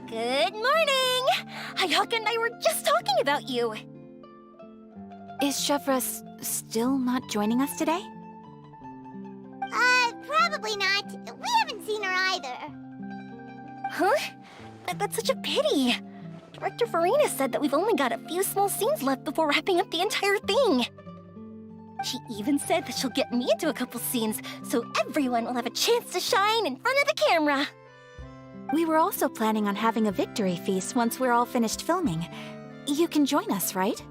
Good morning! Hayaka and I were just talking about you. Is Chevra still not joining us today? Probably not. We haven't seen her either. Huh? That's such a pity. Director Farina said that we've only got a few small scenes left before wrapping up the entire thing. She even said that she'll get me into a couple scenes, so everyone will have a chance to shine in front of the camera. We were also planning on having a victory feast once we're all finished filming. You can join us, right?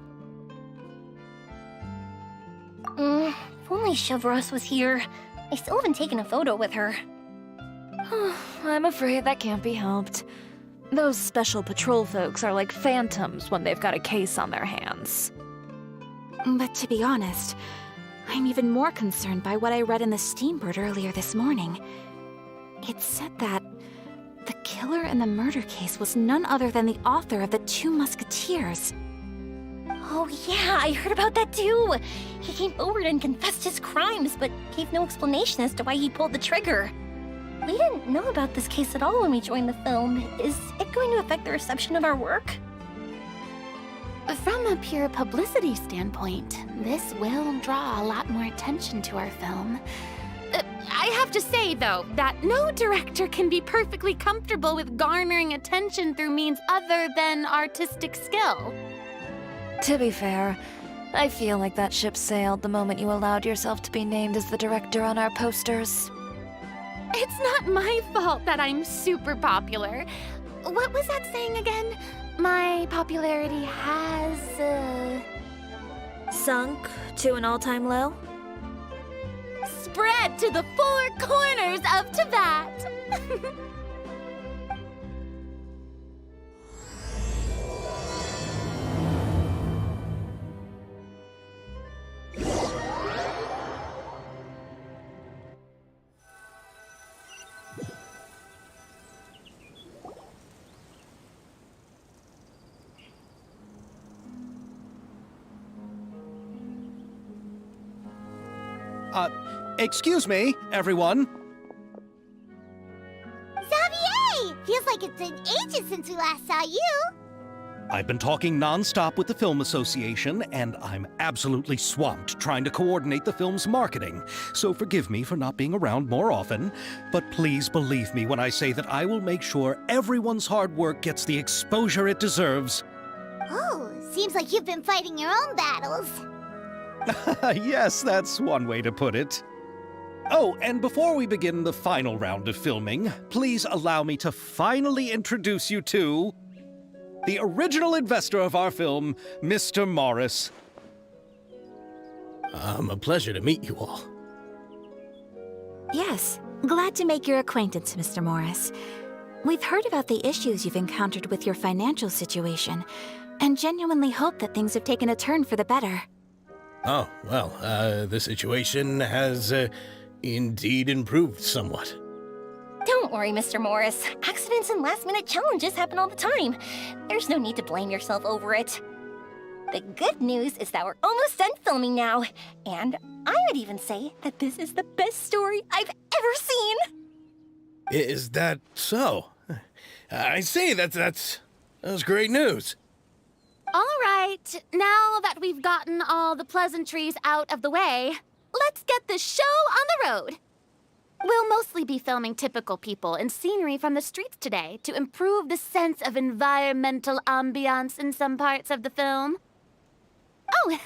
If only Chevros was here. I still haven't taken a photo with her. I'm afraid that can't be helped. Those special patrol folks are like phantoms when they've got a case on their hands. But to be honest, I'm even more concerned by what I read in the Steambird earlier this morning. It said that the killer in the murder case was none other than the author of the Two Musketeers. Oh yeah, I heard about that too. He came forward and confessed his crimes, but gave no explanation as to why he pulled the trigger. We didn't know about this case at all when we joined the film. Is it going to affect the reception of our work? From a pure publicity standpoint, this will draw a lot more attention to our film. I have to say, though, that no director can be perfectly comfortable with garnering attention through means other than artistic skill. To be fair, I feel like that ship sailed the moment you allowed yourself to be named as the director on our posters. It's not my fault that I'm super popular. What was that saying again? My popularity has, Sunk to an all-time low? spread to the four corners of Tibet. Excuse me, everyone. Xavier! Feels like it's been ages since we last saw you. I've been talking non-stop with the Film Association, and I'm absolutely swamped trying to coordinate the film's marketing. So forgive me for not being around more often, but please believe me when I say that I will make sure everyone's hard work gets the exposure it deserves. Oh, seems like you've been fighting your own battles. Yes, that's one way to put it. Oh, and before we begin the final round of filming, please allow me to finally introduce you to the original investor of our film, Mr. Morris. A pleasure to meet you all. Yes, glad to make your acquaintance, Mr. Morris. We've heard about the issues you've encountered with your financial situation, and genuinely hope that things have taken a turn for the better. Oh, well, the situation has indeed improved somewhat. Don't worry, Mr. Morris. Accidents and last-minute challenges happen all the time. There's no need to blame yourself over it. The good news is that we're almost done filming now, and I would even say that this is the best story I've ever seen. Is that so? I see, that's great news. All right, now that we've gotten all the pleasantries out of the way, let's get the show on the road. We'll mostly be filming typical people and scenery from the streets today to improve the sense of environmental ambiance in some parts of the film. Oh,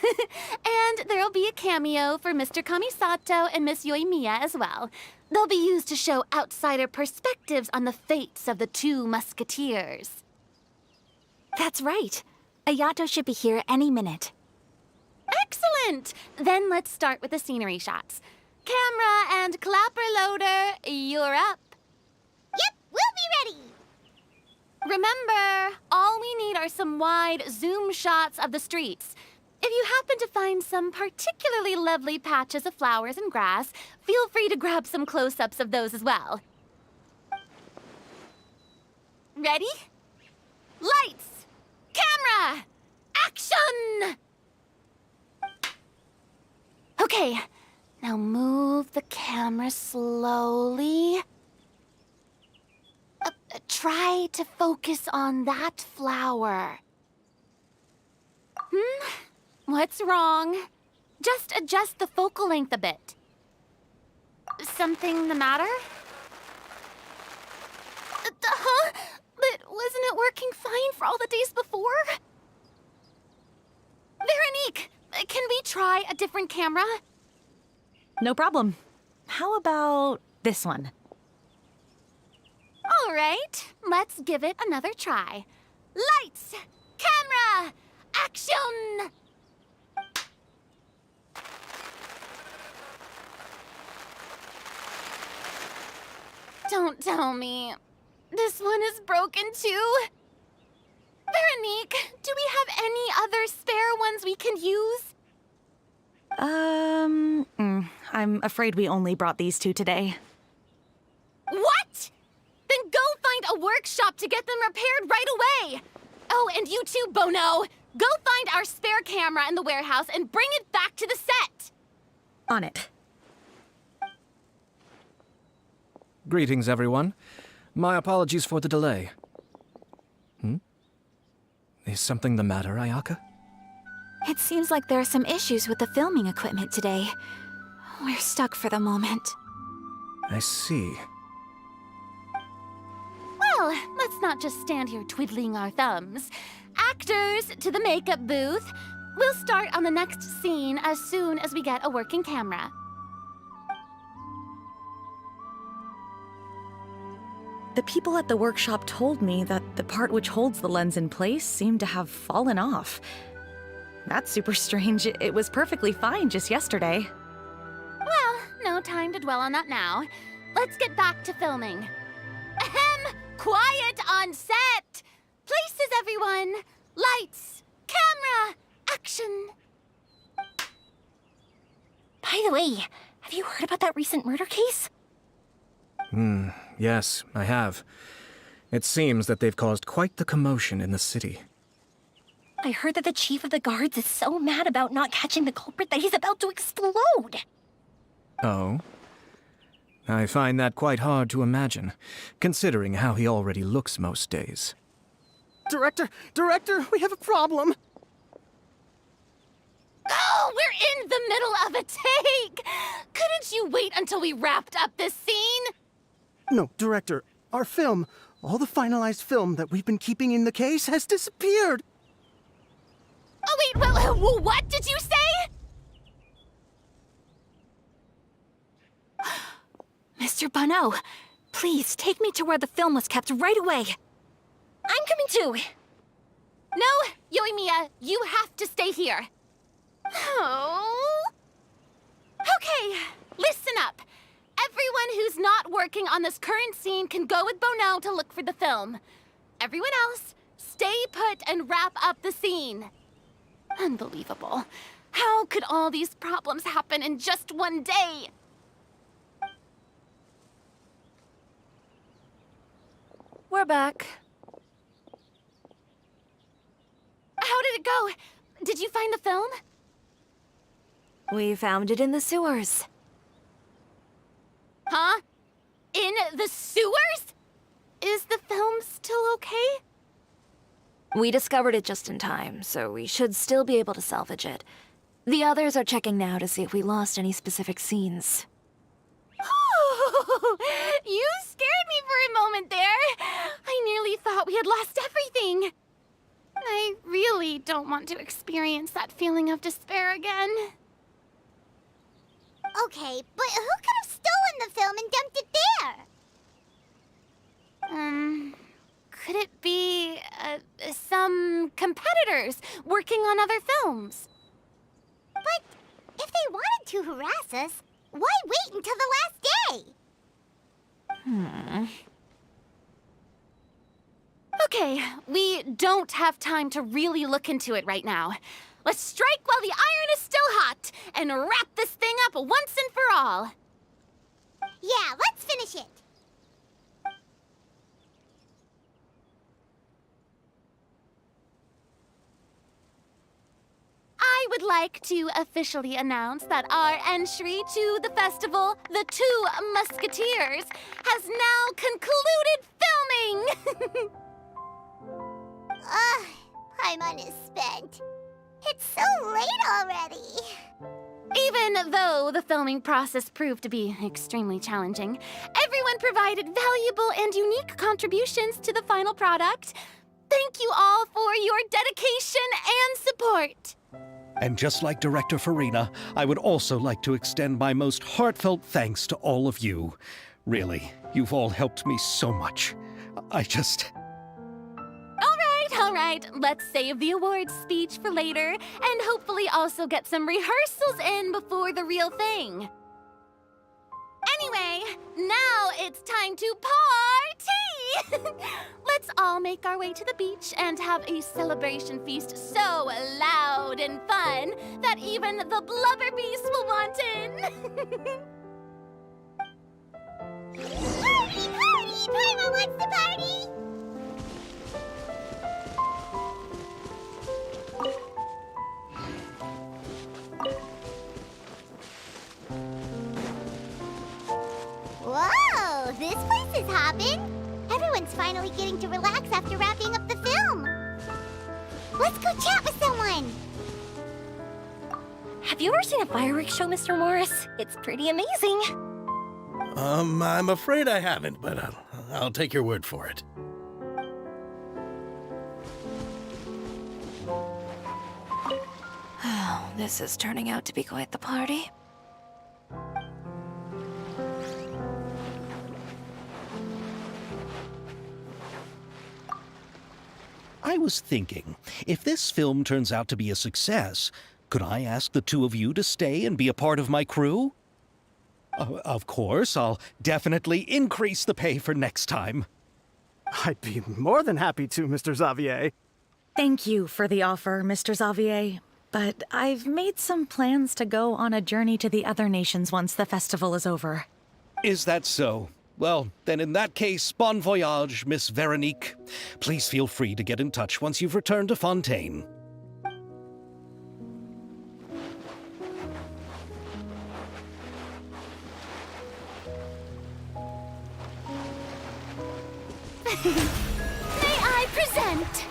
and there'll be a cameo for Mr. Kamisato and Miss Yoimiya as well. They'll be used to show outsider perspectives on the fates of the two musketeers. That's right. Ayato should be here any minute. Excellent! Then let's start with the scenery shots. Camera and clapper loader, you're up. Yep, we'll be ready. Remember, all we need are some wide zoom shots of the streets. If you happen to find some particularly lovely patches of flowers and grass, feel free to grab some close-ups of those as well. Ready? Lights! Camera! Action! Okay, now move the camera slowly. Try to focus on that flower. What's wrong? Just adjust the focal length a bit. Something the matter? Huh? But wasn't it working fine for all the days before? Veronique, can we try a different camera? No problem. How about this one? All right, let's give it another try. Lights! Camera! Action! Don't tell me. This one is broken too? Veronique, do we have any other spare ones we can use? I'm afraid we only brought these two today. What? Then go find a workshop to get them repaired right away! Oh, and you too, Bono! Go find our spare camera in the warehouse and bring it back to the set! On it. Greetings, everyone. My apologies for the delay. Is something the matter, Ayaka? It seems like there are some issues with the filming equipment today. We're stuck for the moment. I see. Well, let's not just stand here twiddling our thumbs. Actors, to the makeup booth. We'll start on the next scene as soon as we get a working camera. The people at the workshop told me that the part which holds the lens in place seemed to have fallen off. That's super strange. It was perfectly fine just yesterday. Well, no time to dwell on that now. Let's get back to filming. Ahem! Quiet on set! Places, everyone! Lights! Camera! Action! By the way, have you heard about that recent murder case? Yes, I have. It seems that they've caused quite the commotion in the city. I heard that the chief of the guards is so mad about not catching the culprit that he's about to explode. Oh? I find that quite hard to imagine, considering how he already looks most days. Director, we have a problem. Oh, we're in the middle of a take! Couldn't you wait until we wrapped up this scene? No, Director, our film, all the finalized film that we've been keeping in the case has disappeared. Oh, wait, well, what did you say? Mr. Bono, please take me to where the film was kept right away. I'm coming too. No, Yoimiya, you have to stay here. Oh. Okay, listen up. Everyone who's not working on this current scene can go with Bono to look for the film. Everyone else, stay put and wrap up the scene. Unbelievable. How could all these problems happen in just one day? We're back. How did it go? Did you find the film? We found it in the sewers. Huh? In the sewers? Is the film still okay? We discovered it just in time, so we should still be able to salvage it. The others are checking now to see if we lost any specific scenes. You scared me for a moment there. I nearly thought we had lost everything. I really don't want to experience that feeling of despair again. Okay, but who could have stolen the film and dumped it there? Could it be, some competitors working on other films? But if they wanted to harass us, why wait until the last day? Okay, we don't have time to really look into it right now. Let's strike while the iron is still hot and wrap this thing up once and for all. Yeah, let's finish it. I would like to officially announce that our entry to the festival, The Two Musketeers, has now concluded filming! Paimon is spent. It's so late already. Even though the filming process proved to be extremely challenging, everyone provided valuable and unique contributions to the final product. Thank you all for your dedication and support. And just like Director Farina, I would also like to extend my most heartfelt thanks to all of you. Really, you've all helped me so much. All right, let's save the awards speech for later, and hopefully also get some rehearsals in before the real thing. Anyway, now it's time to party! Let's all make our way to the beach and have a celebration feast so loud and fun that even the blubber beast will want in. Party, party! Paimon wants to party! Whoa, this place is hopping. Everyone's finally getting to relax after wrapping up the film. Let's go chat with someone. Have you ever seen a fireworks show, Mr. Morris? It's pretty amazing. I'm afraid I haven't, but I'll take your word for it. Oh, this is turning out to be quite the party. I was thinking, if this film turns out to be a success, could I ask the two of you to stay and be a part of my crew? Of course, I'll definitely increase the pay for next time. I'd be more than happy to, Mr. Xavier. Thank you for the offer, Mr. Xavier. But I've made some plans to go on a journey to the other nations once the festival is over. Is that so? Well, then in that case, bon voyage, Miss Veronique. Please feel free to get in touch once you've returned to Fontaine. May I present?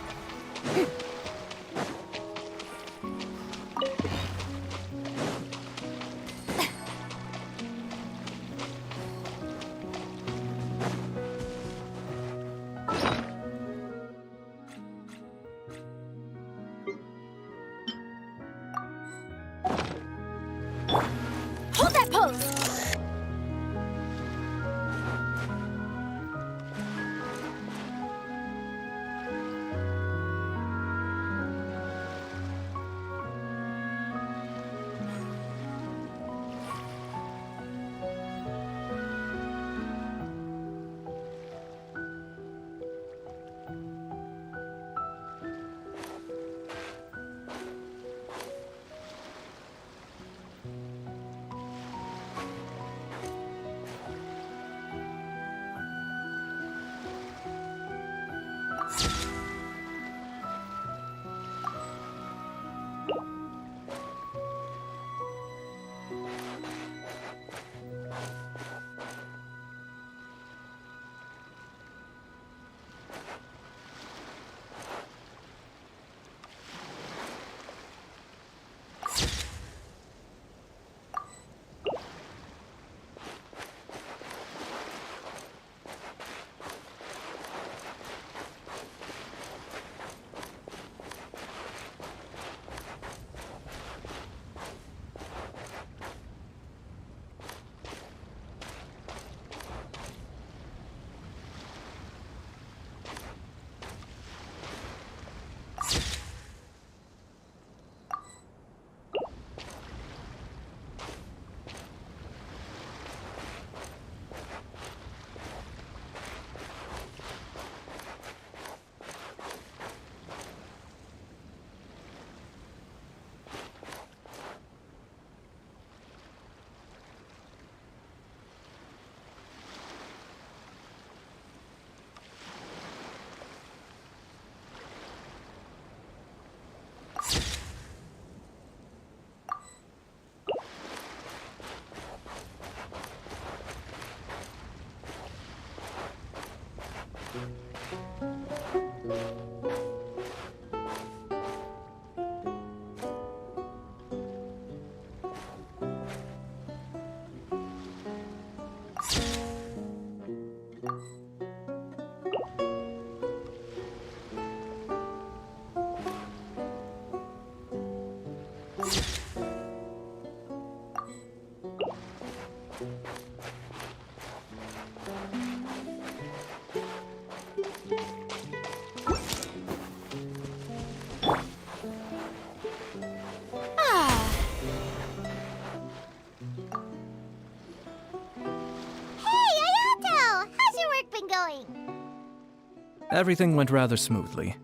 Hold that pose! Ah. Hey, Ayato! How's your work been going? Everything went rather smoothly.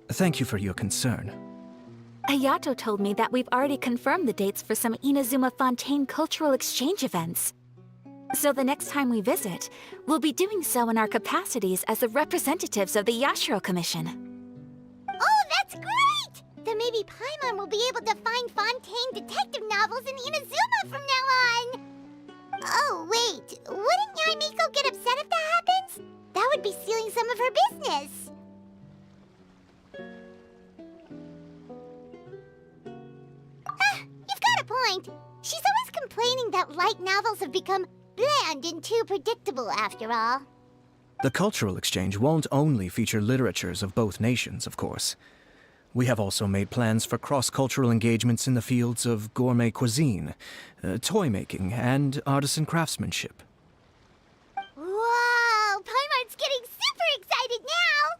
Thank you for your concern. Ayato told me that we've already confirmed the dates for some Inazuma Fontaine cultural exchange events. So the next time we visit, we'll be doing so in our capacities as the representatives of the Yashiro Commission. Oh, that's great! Then maybe Paimon will be able to find Fontaine detective novels in Inazuma from now on! Oh, wait. Wouldn't Yaimiko get upset if that happens? That would be stealing some of her business. You've got a point. She's always complaining that light novels have become bland and too predictable after all. The cultural exchange won't only feature literatures of both nations, of course. We have also made plans for cross-cultural engagements in the fields of gourmet cuisine, toy making, and artisan craftsmanship. Whoa! Paimon's getting super excited now!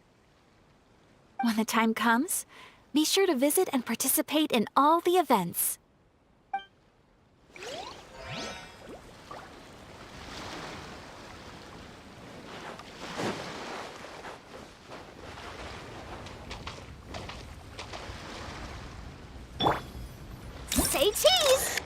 When the time comes, be sure to visit and participate in all the events. Say cheese!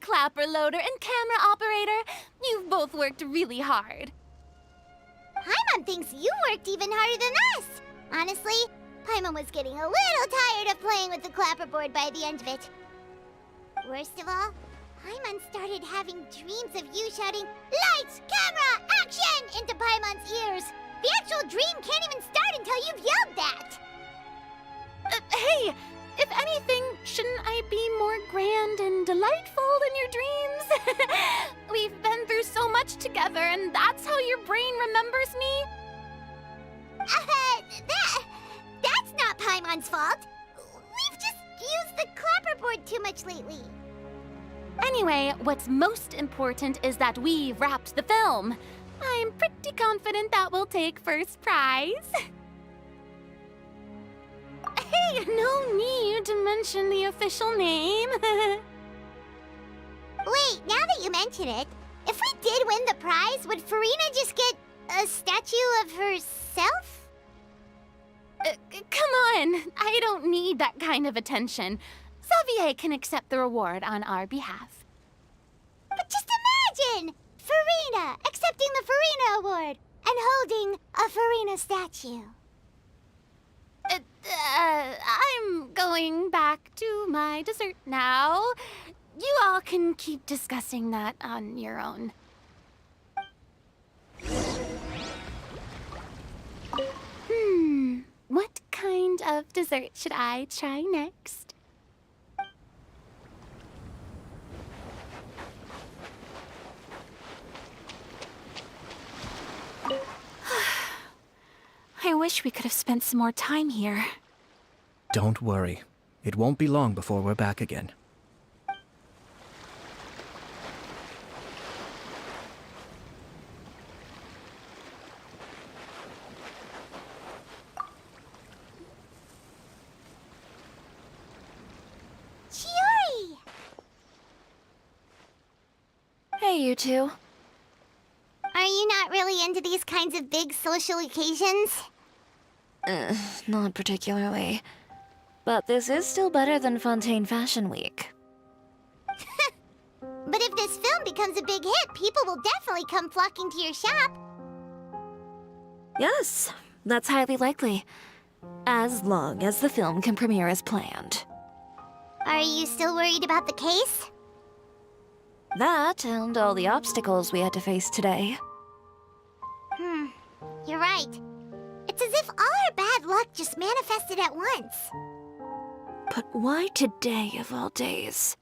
Clapper loader and camera operator, you've both worked really hard. Paimon thinks you worked even harder than us. Honestly, Paimon was getting a little tired of playing with the clapperboard by the end of it. Worst of all, Paimon started having dreams of you shouting, "Lights, camera, action!" into Paimon's ears. The actual dream can't even start until you've yelled that. Hey! If anything, shouldn't I be more grand and delightful than your dreams? We've been through so much together, and that's how your brain remembers me? That's not Paimon's fault. We've just used the clapperboard too much lately. Anyway, what's most important is that we've wrapped the film. I'm pretty confident that we'll take first prize. Hey, no need to mention the official name. Wait, now that you mention it, if we did win the prize, would Farina just get a statue of herself? Come on, I don't need that kind of attention. Xavier can accept the reward on our behalf. But just imagine! Farina accepting the Farina Award and holding a Farina statue. I'm going back to my dessert now. You all can keep discussing that on your own. What kind of dessert should I try next? I wish we could have spent some more time here. Don't worry. It won't be long before we're back again. Chiori! Hey, you two. Are you not really into these kinds of big social occasions? Not particularly. But this is still better than Fontaine Fashion Week. But if this film becomes a big hit, people will definitely come flocking to your shop. Yes, that's highly likely. As long as the film can premiere as planned. Are you still worried about the case? That and all the obstacles we had to face today. You're right. It's as if all our bad luck just manifested at once. But why today of all days?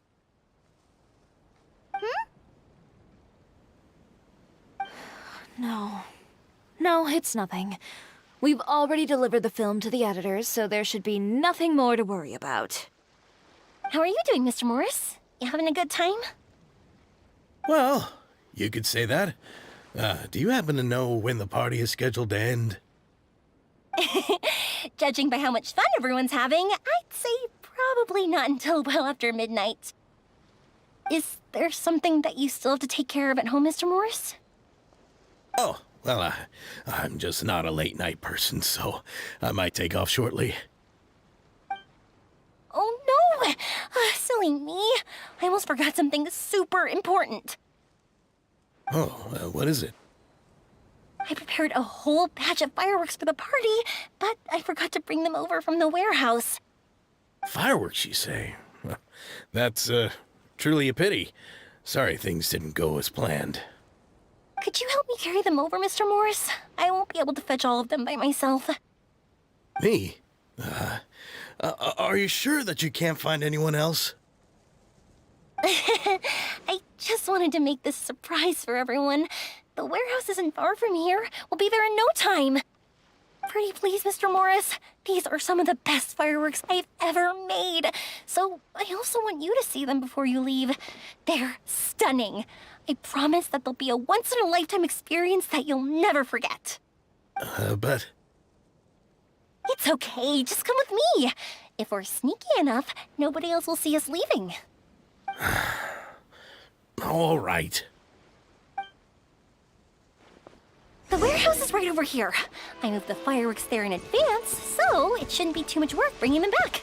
No. No, it's nothing. We've already delivered the film to the editors, so there should be nothing more to worry about. How are you doing, Mr. Morris? You having a good time? Well, you could say that. Do you happen to know when the party is scheduled to end? Judging by how much fun everyone's having, I'd say probably not until well after midnight. Is there something that you still have to take care of at home, Mr. Morris? Oh, well, I'm just not a late night person, so I might take off shortly. Oh no! Silly me. I almost forgot something super important. Oh, what is it? I prepared a whole batch of fireworks for the party, but I forgot to bring them over from the warehouse. Fireworks, you say? That's, truly a pity. Sorry things didn't go as planned. Could you help me carry them over, Mr. Morris? I won't be able to fetch all of them by myself. Me? Are you sure that you can't find anyone else? I just wanted to make this a surprise for everyone. The warehouse isn't far from here. We'll be there in no time. Pretty please, Mr. Morris. These are some of the best fireworks I've ever made. So I also want you to see them before you leave. They're stunning. I promise that they'll be a once-in-a-lifetime experience that you'll never forget. But... It's okay. Just come with me. If we're sneaky enough, nobody else will see us leaving. All right. The warehouse is right over here. I moved the fireworks there in advance, so it shouldn't be too much work bringing them back.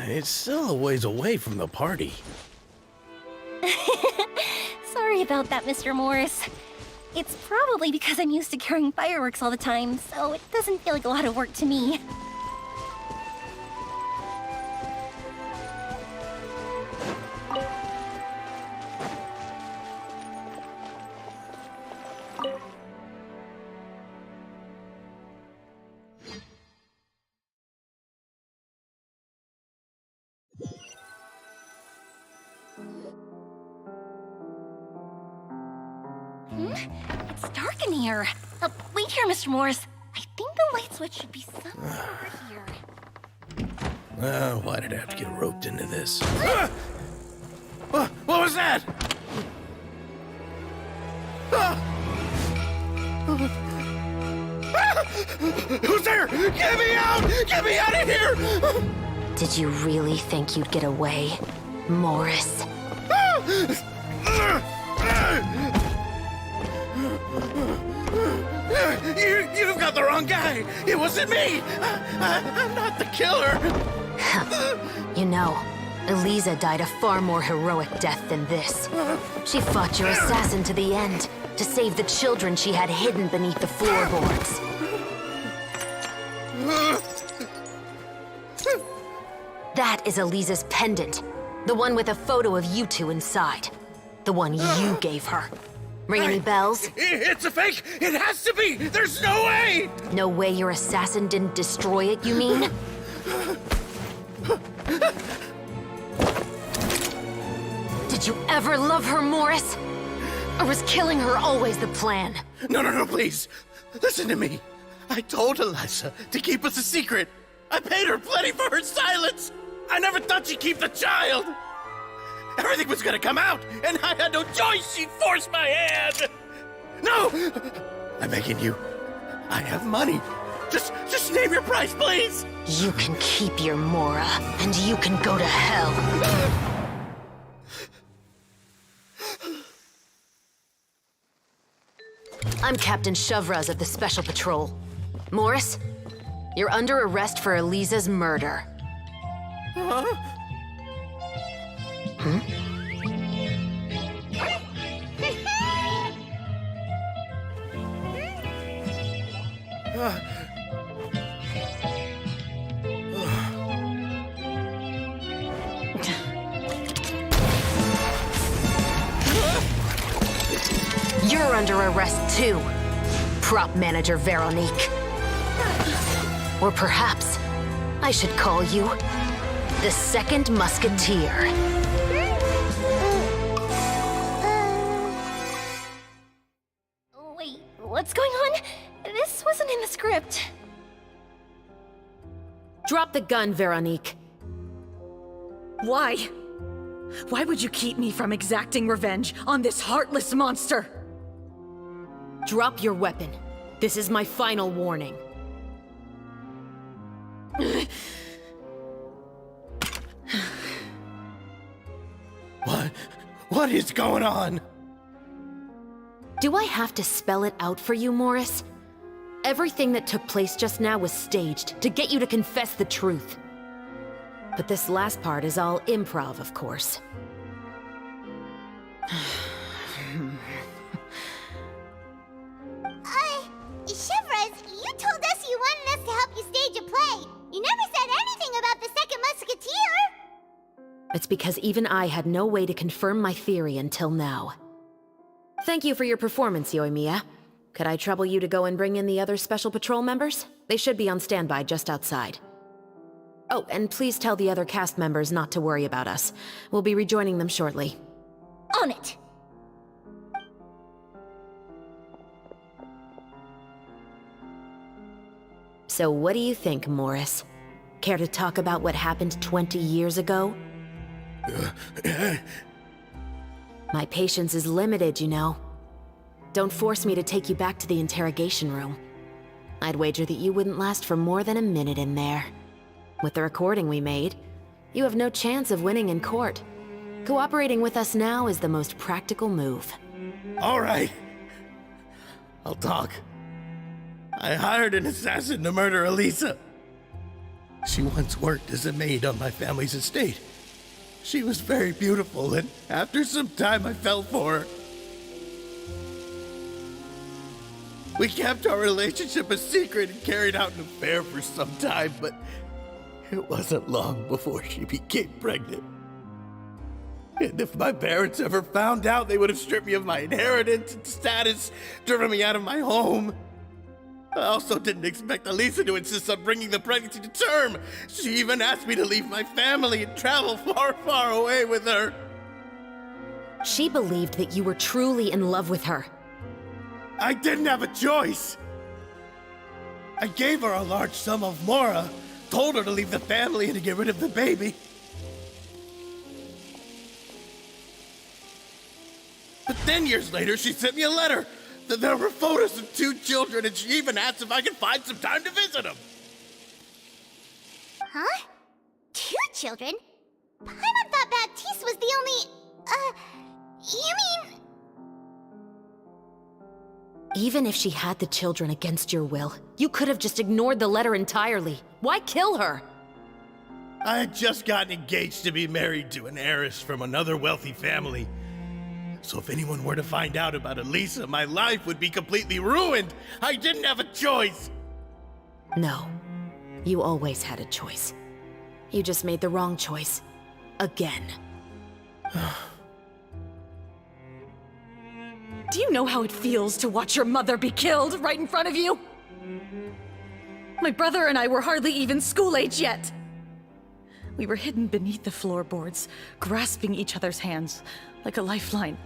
It's still a ways away from the party. Sorry about that, Mr. Morris. It's probably because I'm used to carrying fireworks all the time, so it doesn't feel like a lot of work to me. It's dark in here. Wait here, Mr. Morris. I think the light switch should be somewhere over here. Why did I have to get roped into this? What was that? Who's there? Get me out! Get me out of here! Did you really think you'd get away, Morris? You've got the wrong guy. It wasn't me. I'm not the killer. You know, Eliza died a far more heroic death than this. She fought your assassin to the end, to save the children she had hidden beneath the floorboards. That is Eliza's pendant. The one with a photo of you two inside. The one you gave her. Ring any bells? It's a fake! It has to be! There's no way! No way your assassin didn't destroy it, you mean? Did you ever love her, Morris? Or was killing her always the plan? No, please. Listen to me. I told Eliza to keep us a secret. I paid her plenty for her silence. I never thought she'd keep the child. Everything was gonna come out, and I had no choice. She forced my hand. No! I'm begging you. I have money. Just name your price, please. You can keep your Mora, and you can go to hell. I'm Captain Shovraz of the Special Patrol. Morris, you're under arrest for Eliza's murder. You're under arrest too, prop manager Veronique. Or perhaps I should call you the Second Musketeer. Wait, what's going on? This wasn't in the script. Drop the gun, Veronique. Why? Why would you keep me from exacting revenge on this heartless monster? Drop your weapon. This is my final warning. What is going on? Do I have to spell it out for you, Morris? Everything that took place just now was staged to get you to confess the truth. But this last part is all improv, of course. Chevres, you told us you wanted us to help you stage a play. You never said anything about the Second Musketeer. It's because even I had no way to confirm my theory until now. Thank you for your performance, Yoimiya. Could I trouble you to go and bring in the other Special Patrol members? They should be on standby just outside. Oh, and please tell the other cast members not to worry about us. We'll be rejoining them shortly. On it. So what do you think, Morris? Care to talk about what happened 20 years ago? My patience is limited, you know. Don't force me to take you back to the interrogation room. I'd wager that you wouldn't last for more than a minute in there. With the recording we made, you have no chance of winning in court. Cooperating with us now is the most practical move. All right. I'll talk. I hired an assassin to murder Elisa. She once worked as a maid on my family's estate. She was very beautiful, and after some time I fell for her. We kept our relationship a secret and carried out an affair for some time, but it wasn't long before she became pregnant. And if my parents ever found out, they would have stripped me of my inheritance and status, driven me out of my home. I also didn't expect Elisa to insist on bringing the pregnancy to term. She even asked me to leave my family and travel far, far away with her. She believed that you were truly in love with her. I didn't have a choice. I gave her a large sum of mora, told her to leave the family and to get rid of the baby. But then years later, she sent me a letter. There were photos of 2 children, and she even asked if I could find some time to visit them. Huh? 2 children? Paimon thought Baptiste was the only... you mean... Even if she had the children against your will, you could have just ignored the letter entirely. Why kill her? I had just gotten engaged to be married to an heiress from another wealthy family. So if anyone were to find out about Elisa, my life would be completely ruined. I didn't have a choice. No, you always had a choice. You just made the wrong choice. Again. Do you know how it feels to watch your mother be killed right in front of you? My brother and I were hardly even school age yet. We were hidden beneath the floorboards, grasping each other's hands like a lifeline.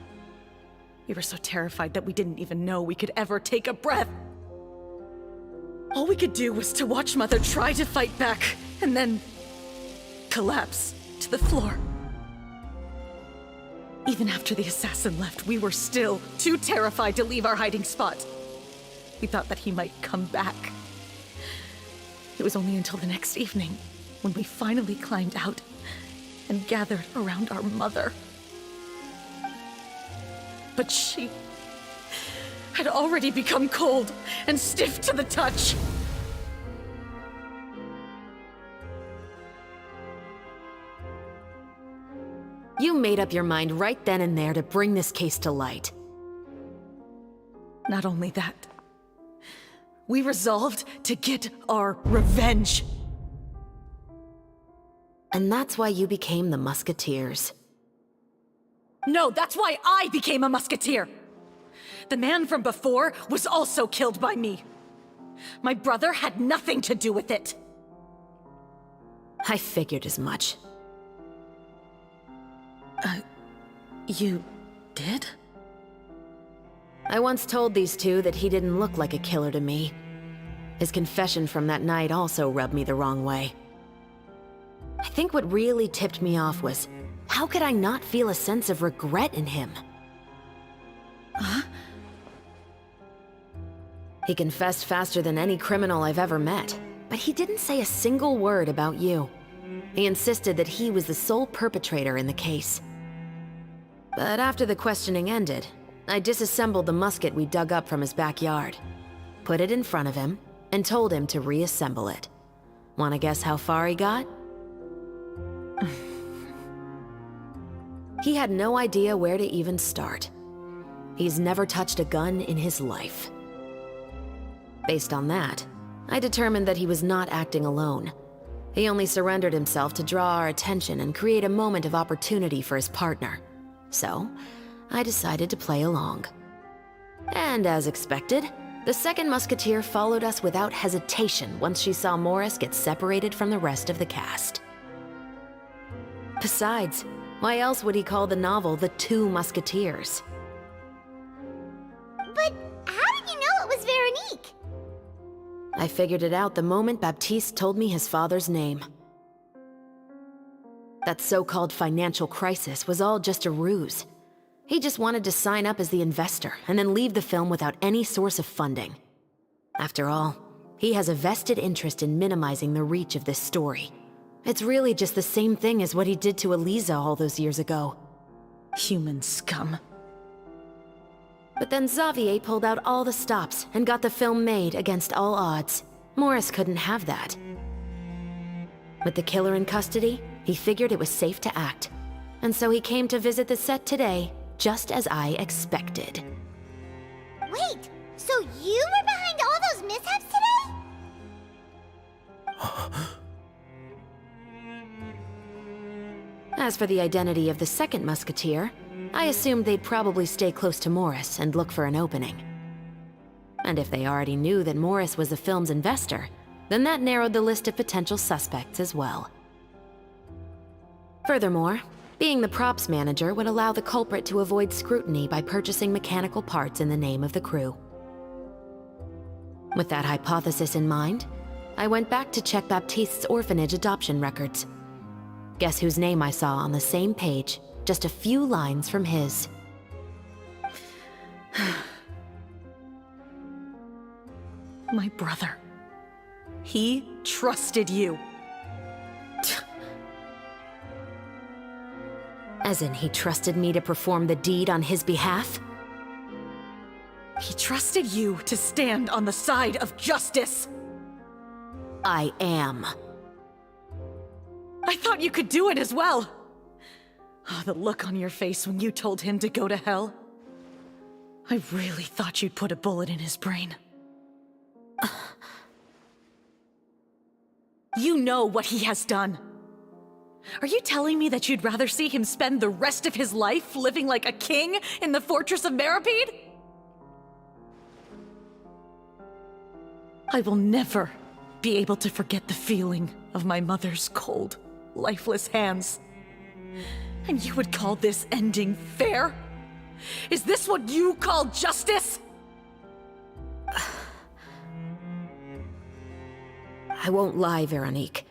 We were so terrified that we didn't even know we could ever take a breath. All we could do was to watch Mother try to fight back, and then collapse to the floor. Even after the assassin left, we were still too terrified to leave our hiding spot. We thought that he might come back. It was only until the next evening when we finally climbed out and gathered around our mother. But she had already become cold and stiff to the touch. You made up your mind right then and there to bring this case to light. Not only that, we resolved to get our revenge. And that's why you became the Musketeers. No, that's why I became a musketeer. The man from before was also killed by me. My brother had nothing to do with it. I figured as much. You did? I once told these two that he didn't look like a killer to me. His confession from that night also rubbed me the wrong way. I think what really tipped me off was, how could I not feel a sense of regret in him? Huh? He confessed faster than any criminal I've ever met, but he didn't say a single word about you. He insisted that he was the sole perpetrator in the case. But after the questioning ended, I disassembled the musket we dug up from his backyard, put it in front of him, and told him to reassemble it. Wanna guess how far he got? He had no idea where to even start. He's never touched a gun in his life. Based on that, I determined that he was not acting alone. He only surrendered himself to draw our attention and create a moment of opportunity for his partner. So, I decided to play along. And as expected, the second musketeer followed us without hesitation once she saw Morris get separated from the rest of the cast. Besides, why else would he call the novel The Two Musketeers? But how did you know it was Veronique? I figured it out the moment Baptiste told me his father's name. That so-called financial crisis was all just a ruse. He just wanted to sign up as the investor and then leave the film without any source of funding. After all, he has a vested interest in minimizing the reach of this story. It's really just the same thing as what he did to Eliza all those years ago. Human scum. But then Xavier pulled out all the stops and got the film made against all odds. Morris couldn't have that. With the killer in custody, he figured it was safe to act. And so he came to visit the set today, just as I expected. Wait, so you were behind all those mishaps today? As for the identity of the second musketeer, I assumed they'd probably stay close to Morris and look for an opening. And if they already knew that Morris was the film's investor, then that narrowed the list of potential suspects as well. Furthermore, being the props manager would allow the culprit to avoid scrutiny by purchasing mechanical parts in the name of the crew. With that hypothesis in mind, I went back to check Baptiste's orphanage adoption records. Guess whose name I saw on the same page, just a few lines from his. My brother. He trusted you. As in, he trusted me to perform the deed on his behalf? He trusted you to stand on the side of justice. I am. I thought you could do it as well. Oh, the look on your face when you told him to go to hell. I really thought you'd put a bullet in his brain. You know what he has done. Are you telling me that you'd rather see him spend the rest of his life living like a king in the fortress of Meripede? I will never be able to forget the feeling of my mother's cold, lifeless hands. And you would call this ending fair? Is this what you call justice? I won't lie, Veronique.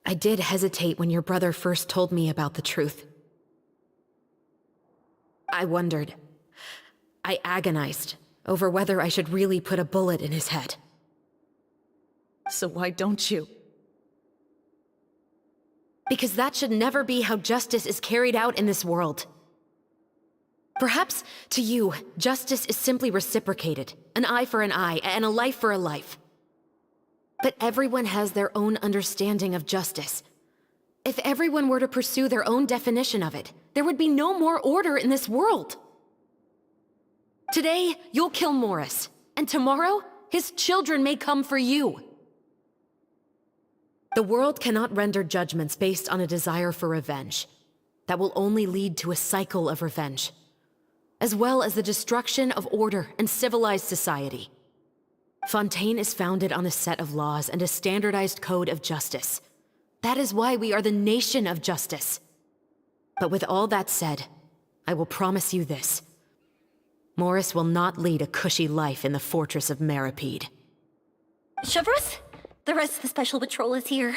I did hesitate when your brother first told me about the truth. I wondered. I agonized over whether I should really put a bullet in his head. So why don't you? Because that should never be how justice is carried out in this world. Perhaps, to you, justice is simply reciprocated. An eye for an eye, and a life for a life. But everyone has their own understanding of justice. If everyone were to pursue their own definition of it, there would be no more order in this world. Today, you'll kill Morris, and tomorrow, his children may come for you. The world cannot render judgments based on a desire for revenge. That will only lead to a cycle of revenge, as well as the destruction of order and civilized society. Fontaine is founded on a set of laws and a standardized code of justice. That is why we are the nation of justice. But with all that said, I will promise you this. Morris will not lead a cushy life in the fortress of Maripede. Chevreuse, the rest of the Special Patrol is here.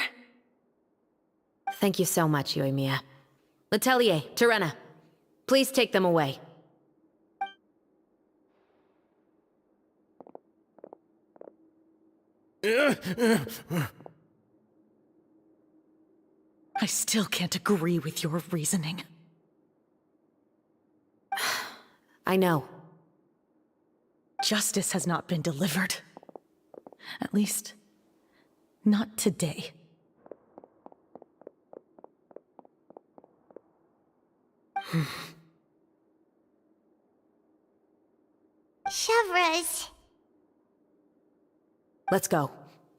Thank you so much, Yoimiya. Letelier, Terena, please take them away. I still can't agree with your reasoning. I know. Justice has not been delivered. At least, not today. Chevreuse. Let's go.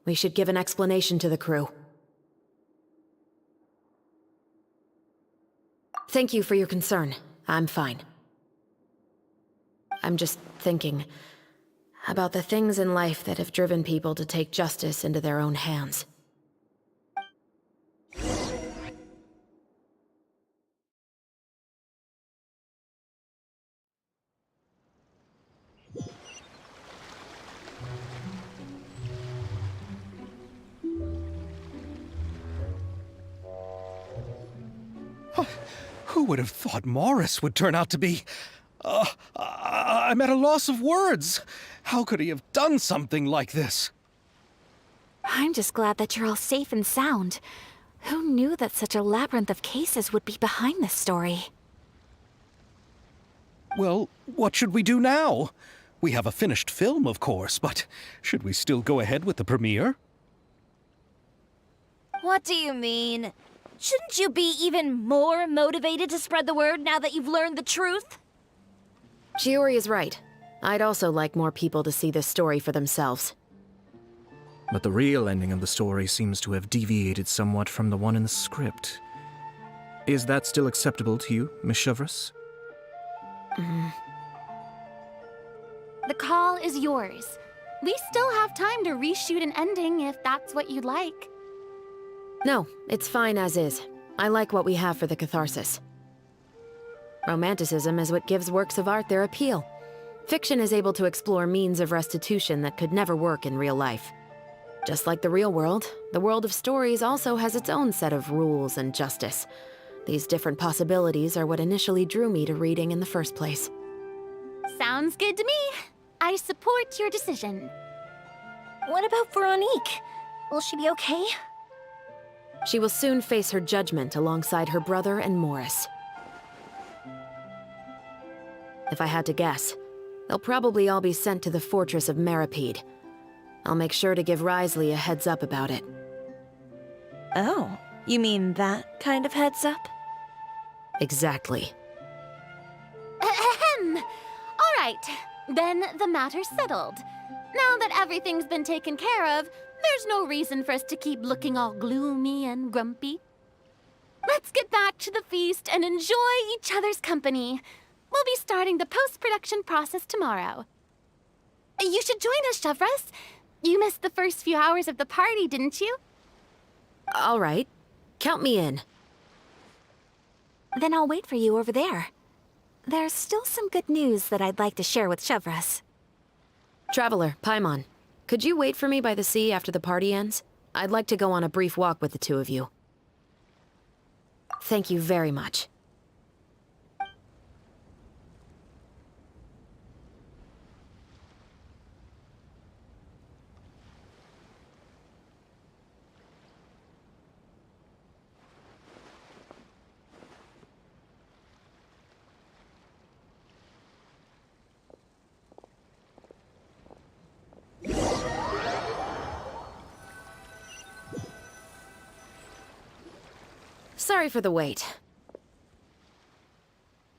We should give an explanation to the crew. Thank you for your concern. I'm fine. I'm just thinking about the things in life that have driven people to take justice into their own hands. Who would have thought Morris would turn out to be... I'm at a loss of words. How could he have done something like this? I'm just glad that you're all safe and sound. Who knew that such a labyrinth of cases would be behind this story? Well, what should we do now? We have a finished film, of course, but should we still go ahead with the premiere? What do you mean? Shouldn't you be even more motivated to spread the word now that you've learned the truth? Shiori is right. I'd also like more people to see this story for themselves. But the real ending of the story seems to have deviated somewhat from the one in the script. Is that still acceptable to you, Miss Chevreuse? The call is yours. We still have time to reshoot an ending if that's what you'd like. No, it's fine as is. I like what we have for the catharsis. Romanticism is what gives works of art their appeal. Fiction is able to explore means of restitution that could never work in real life. Just like the real world, the world of stories also has its own set of rules and justice. These different possibilities are what initially drew me to reading in the first place. Sounds good to me. I support your decision. What about Veronique? Will she be okay? She will soon face her judgment alongside her brother and Morris. If I had to guess, they'll probably all be sent to the fortress of Maripede. I'll make sure to give Risley a heads up about it. Oh, you mean that kind of heads up? Exactly. Ahem. All right, then the matter's settled. Now that everything's been taken care of, there's no reason for us to keep looking all gloomy and grumpy. Let's get back to the feast and enjoy each other's company. We'll be starting the post-production process tomorrow. You should join us, Chevreuse. You missed the first few hours of the party, didn't you? All right. Count me in. Then I'll wait for you over there. There's still some good news that I'd like to share with Chevreuse. Traveler, Paimon, could you wait for me by the sea after the party ends? I'd like to go on a brief walk with the two of you. Thank you very much. Sorry for the wait.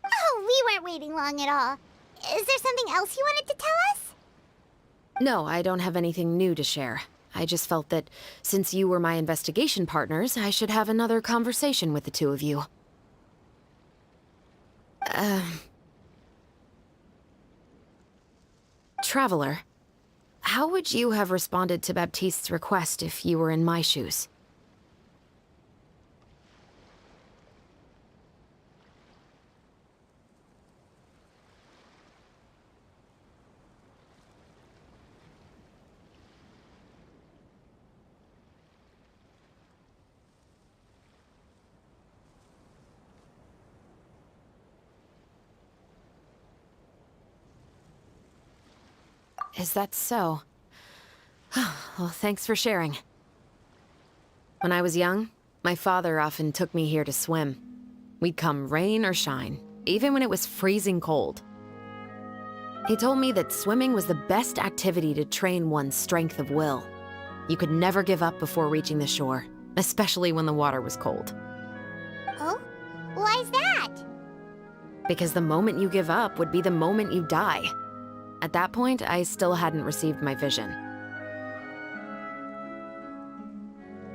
Oh, we weren't waiting long at all. Is there something else you wanted to tell us? No, I don't have anything new to share. I just felt that since you were my investigation partners, I should have another conversation with the two of you. Traveler, how would you have responded to Baptiste's request if you were in my shoes? Is that so? Well, thanks for sharing. When I was young, my father often took me here to swim. We'd come rain or shine, even when it was freezing cold. He told me that swimming was the best activity to train one's strength of will. You could never give up before reaching the shore, especially when the water was cold. Oh? Why's that? Because the moment you give up would be the moment you die. At that point, I still hadn't received my vision.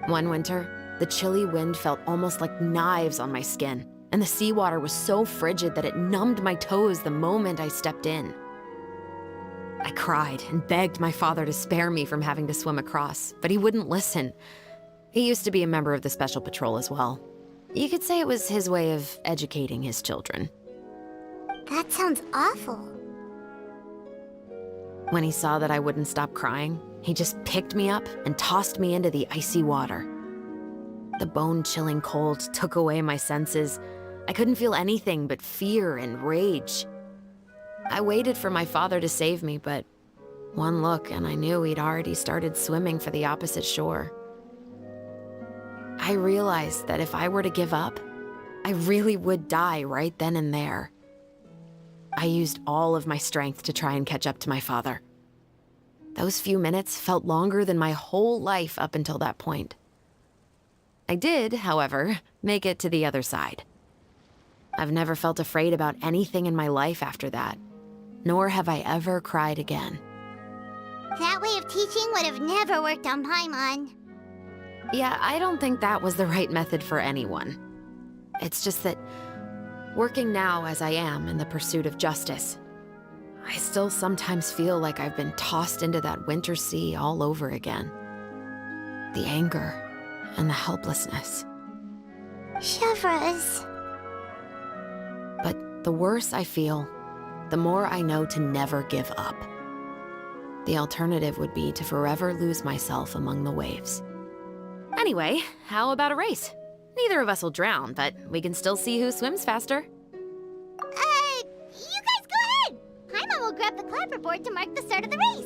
One winter, the chilly wind felt almost like knives on my skin, and the seawater was so frigid that it numbed my toes the moment I stepped in. I cried and begged my father to spare me from having to swim across, but he wouldn't listen. He used to be a member of the Special Patrol as well. You could say it was his way of educating his children. That sounds awful. When he saw that I wouldn't stop crying, he just picked me up and tossed me into the icy water. The bone-chilling cold took away my senses. I couldn't feel anything but fear and rage. I waited for my father to save me, but one look and I knew he'd already started swimming for the opposite shore. I realized that if I were to give up, I really would die right then and there. I used all of my strength to try and catch up to my father. Those few minutes felt longer than my whole life up until that point. I did, however, make it to the other side. I've never felt afraid about anything in my life after that, nor have I ever cried again. That way of teaching would have never worked on Paimon. Yeah, I don't think that was the right method for anyone. It's just that, working now as I am in the pursuit of justice, I still sometimes feel like I've been tossed into that winter sea all over again. The anger and the helplessness. Chevres. But the worse I feel, the more I know to never give up. The alternative would be to forever lose myself among the waves. Anyway, how about a race? Neither of us will drown, but we can still see who swims faster. You guys go ahead! Paimon will grab the clapperboard to mark the start of the race.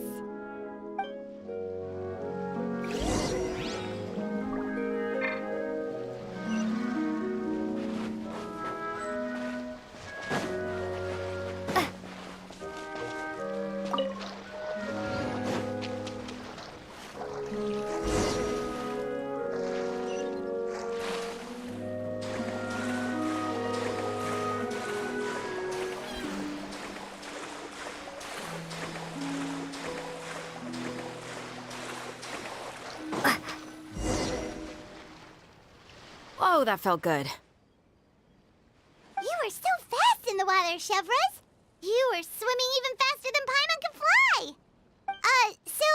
Oh, that felt good. You were so fast in the water, Chevres! You were swimming even faster than Paimon can fly! So,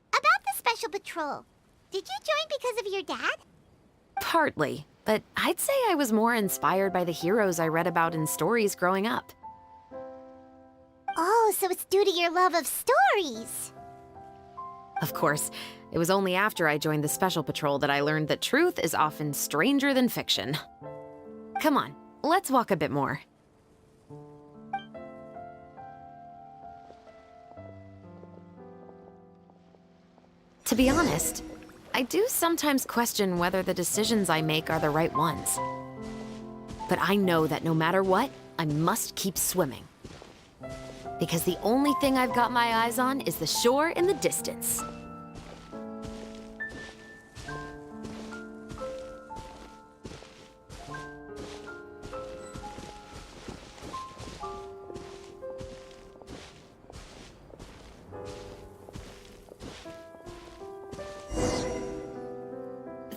about the Special Patrol, did you join because of your dad? Partly, but I'd say I was more inspired by the heroes I read about in stories growing up. Oh, so it's due to your love of stories. Of course, it was only after I joined the Special Patrol that I learned that truth is often stranger than fiction. Come on, let's walk a bit more. To be honest, I do sometimes question whether the decisions I make are the right ones. But I know that no matter what, I must keep swimming. Because the only thing I've got my eyes on is the shore in the distance.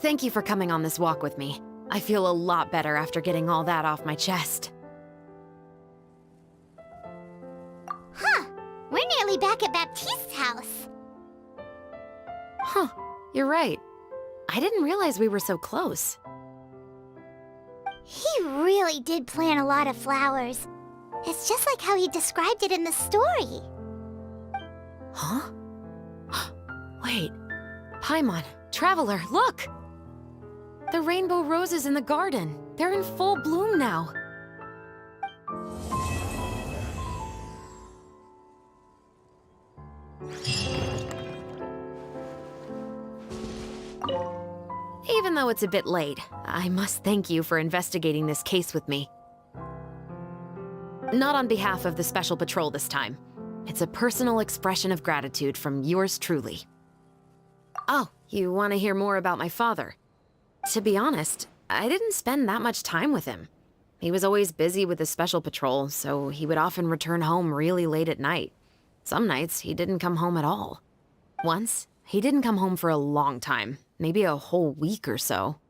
Thank you for coming on this walk with me. I feel a lot better after getting all that off my chest. Huh. We're nearly back at Baptiste's house. Huh. You're right. I didn't realize we were so close. He really did plant a lot of flowers. It's just like how he described it in the story. Huh? Wait. Paimon, Traveler, look! The rainbow roses in the garden. They're in full bloom now. though it's a bit late, I must thank you for investigating this case with me. Not on behalf of the Special Patrol this time. It's a personal expression of gratitude from yours truly. Oh, you want to hear more about my father? To be honest, I didn't spend that much time with him. He was always busy with the Special Patrol, so he would often return home really late at night. Some nights, he didn't come home at all. Once, he didn't come home for a long time, maybe a whole week or so.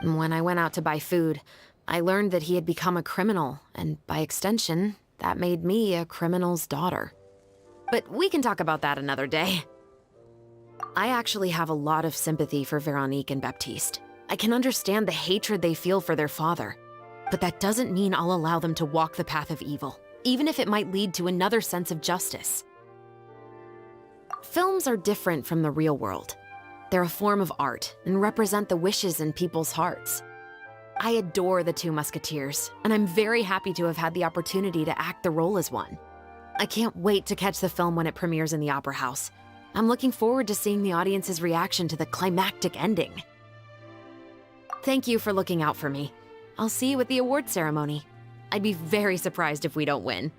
When I went out to buy food, I learned that he had become a criminal, and by extension, that made me a criminal's daughter. But we can talk about that another day. I actually have a lot of sympathy for Veronique and Baptiste. I can understand the hatred they feel for their father. But that doesn't mean I'll allow them to walk the path of evil, even if it might lead to another sense of justice. Films are different from the real world. They're a form of art and represent the wishes in people's hearts. I adore the two Musketeers, and I'm very happy to have had the opportunity to act the role as one. I can't wait to catch the film when it premieres in the Opera House. I'm looking forward to seeing the audience's reaction to the climactic ending. Thank you for looking out for me. I'll see you at the award ceremony. I'd be very surprised if we don't win.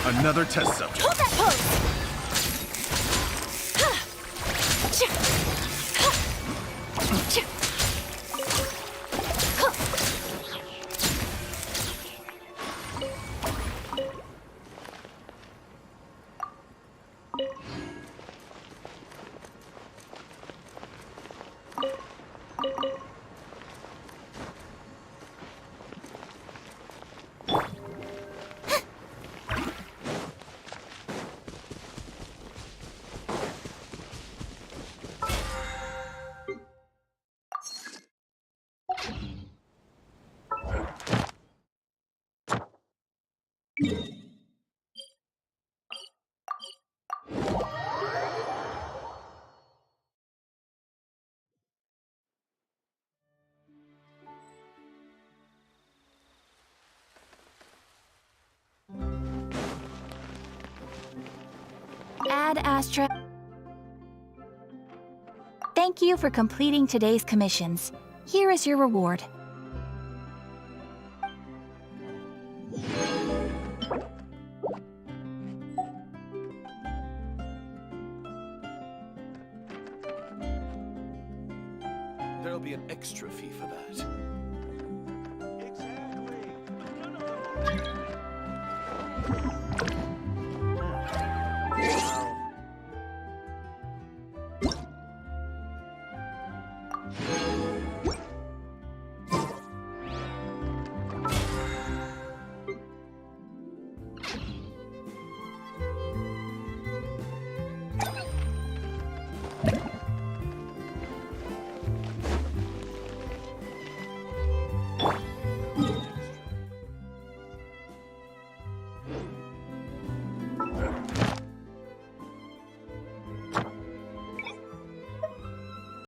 Another test subject. Hold that pose! Ad Astra. Thank you for completing today's commissions. Here is your reward. There'll be an extra fee for that. Exactly.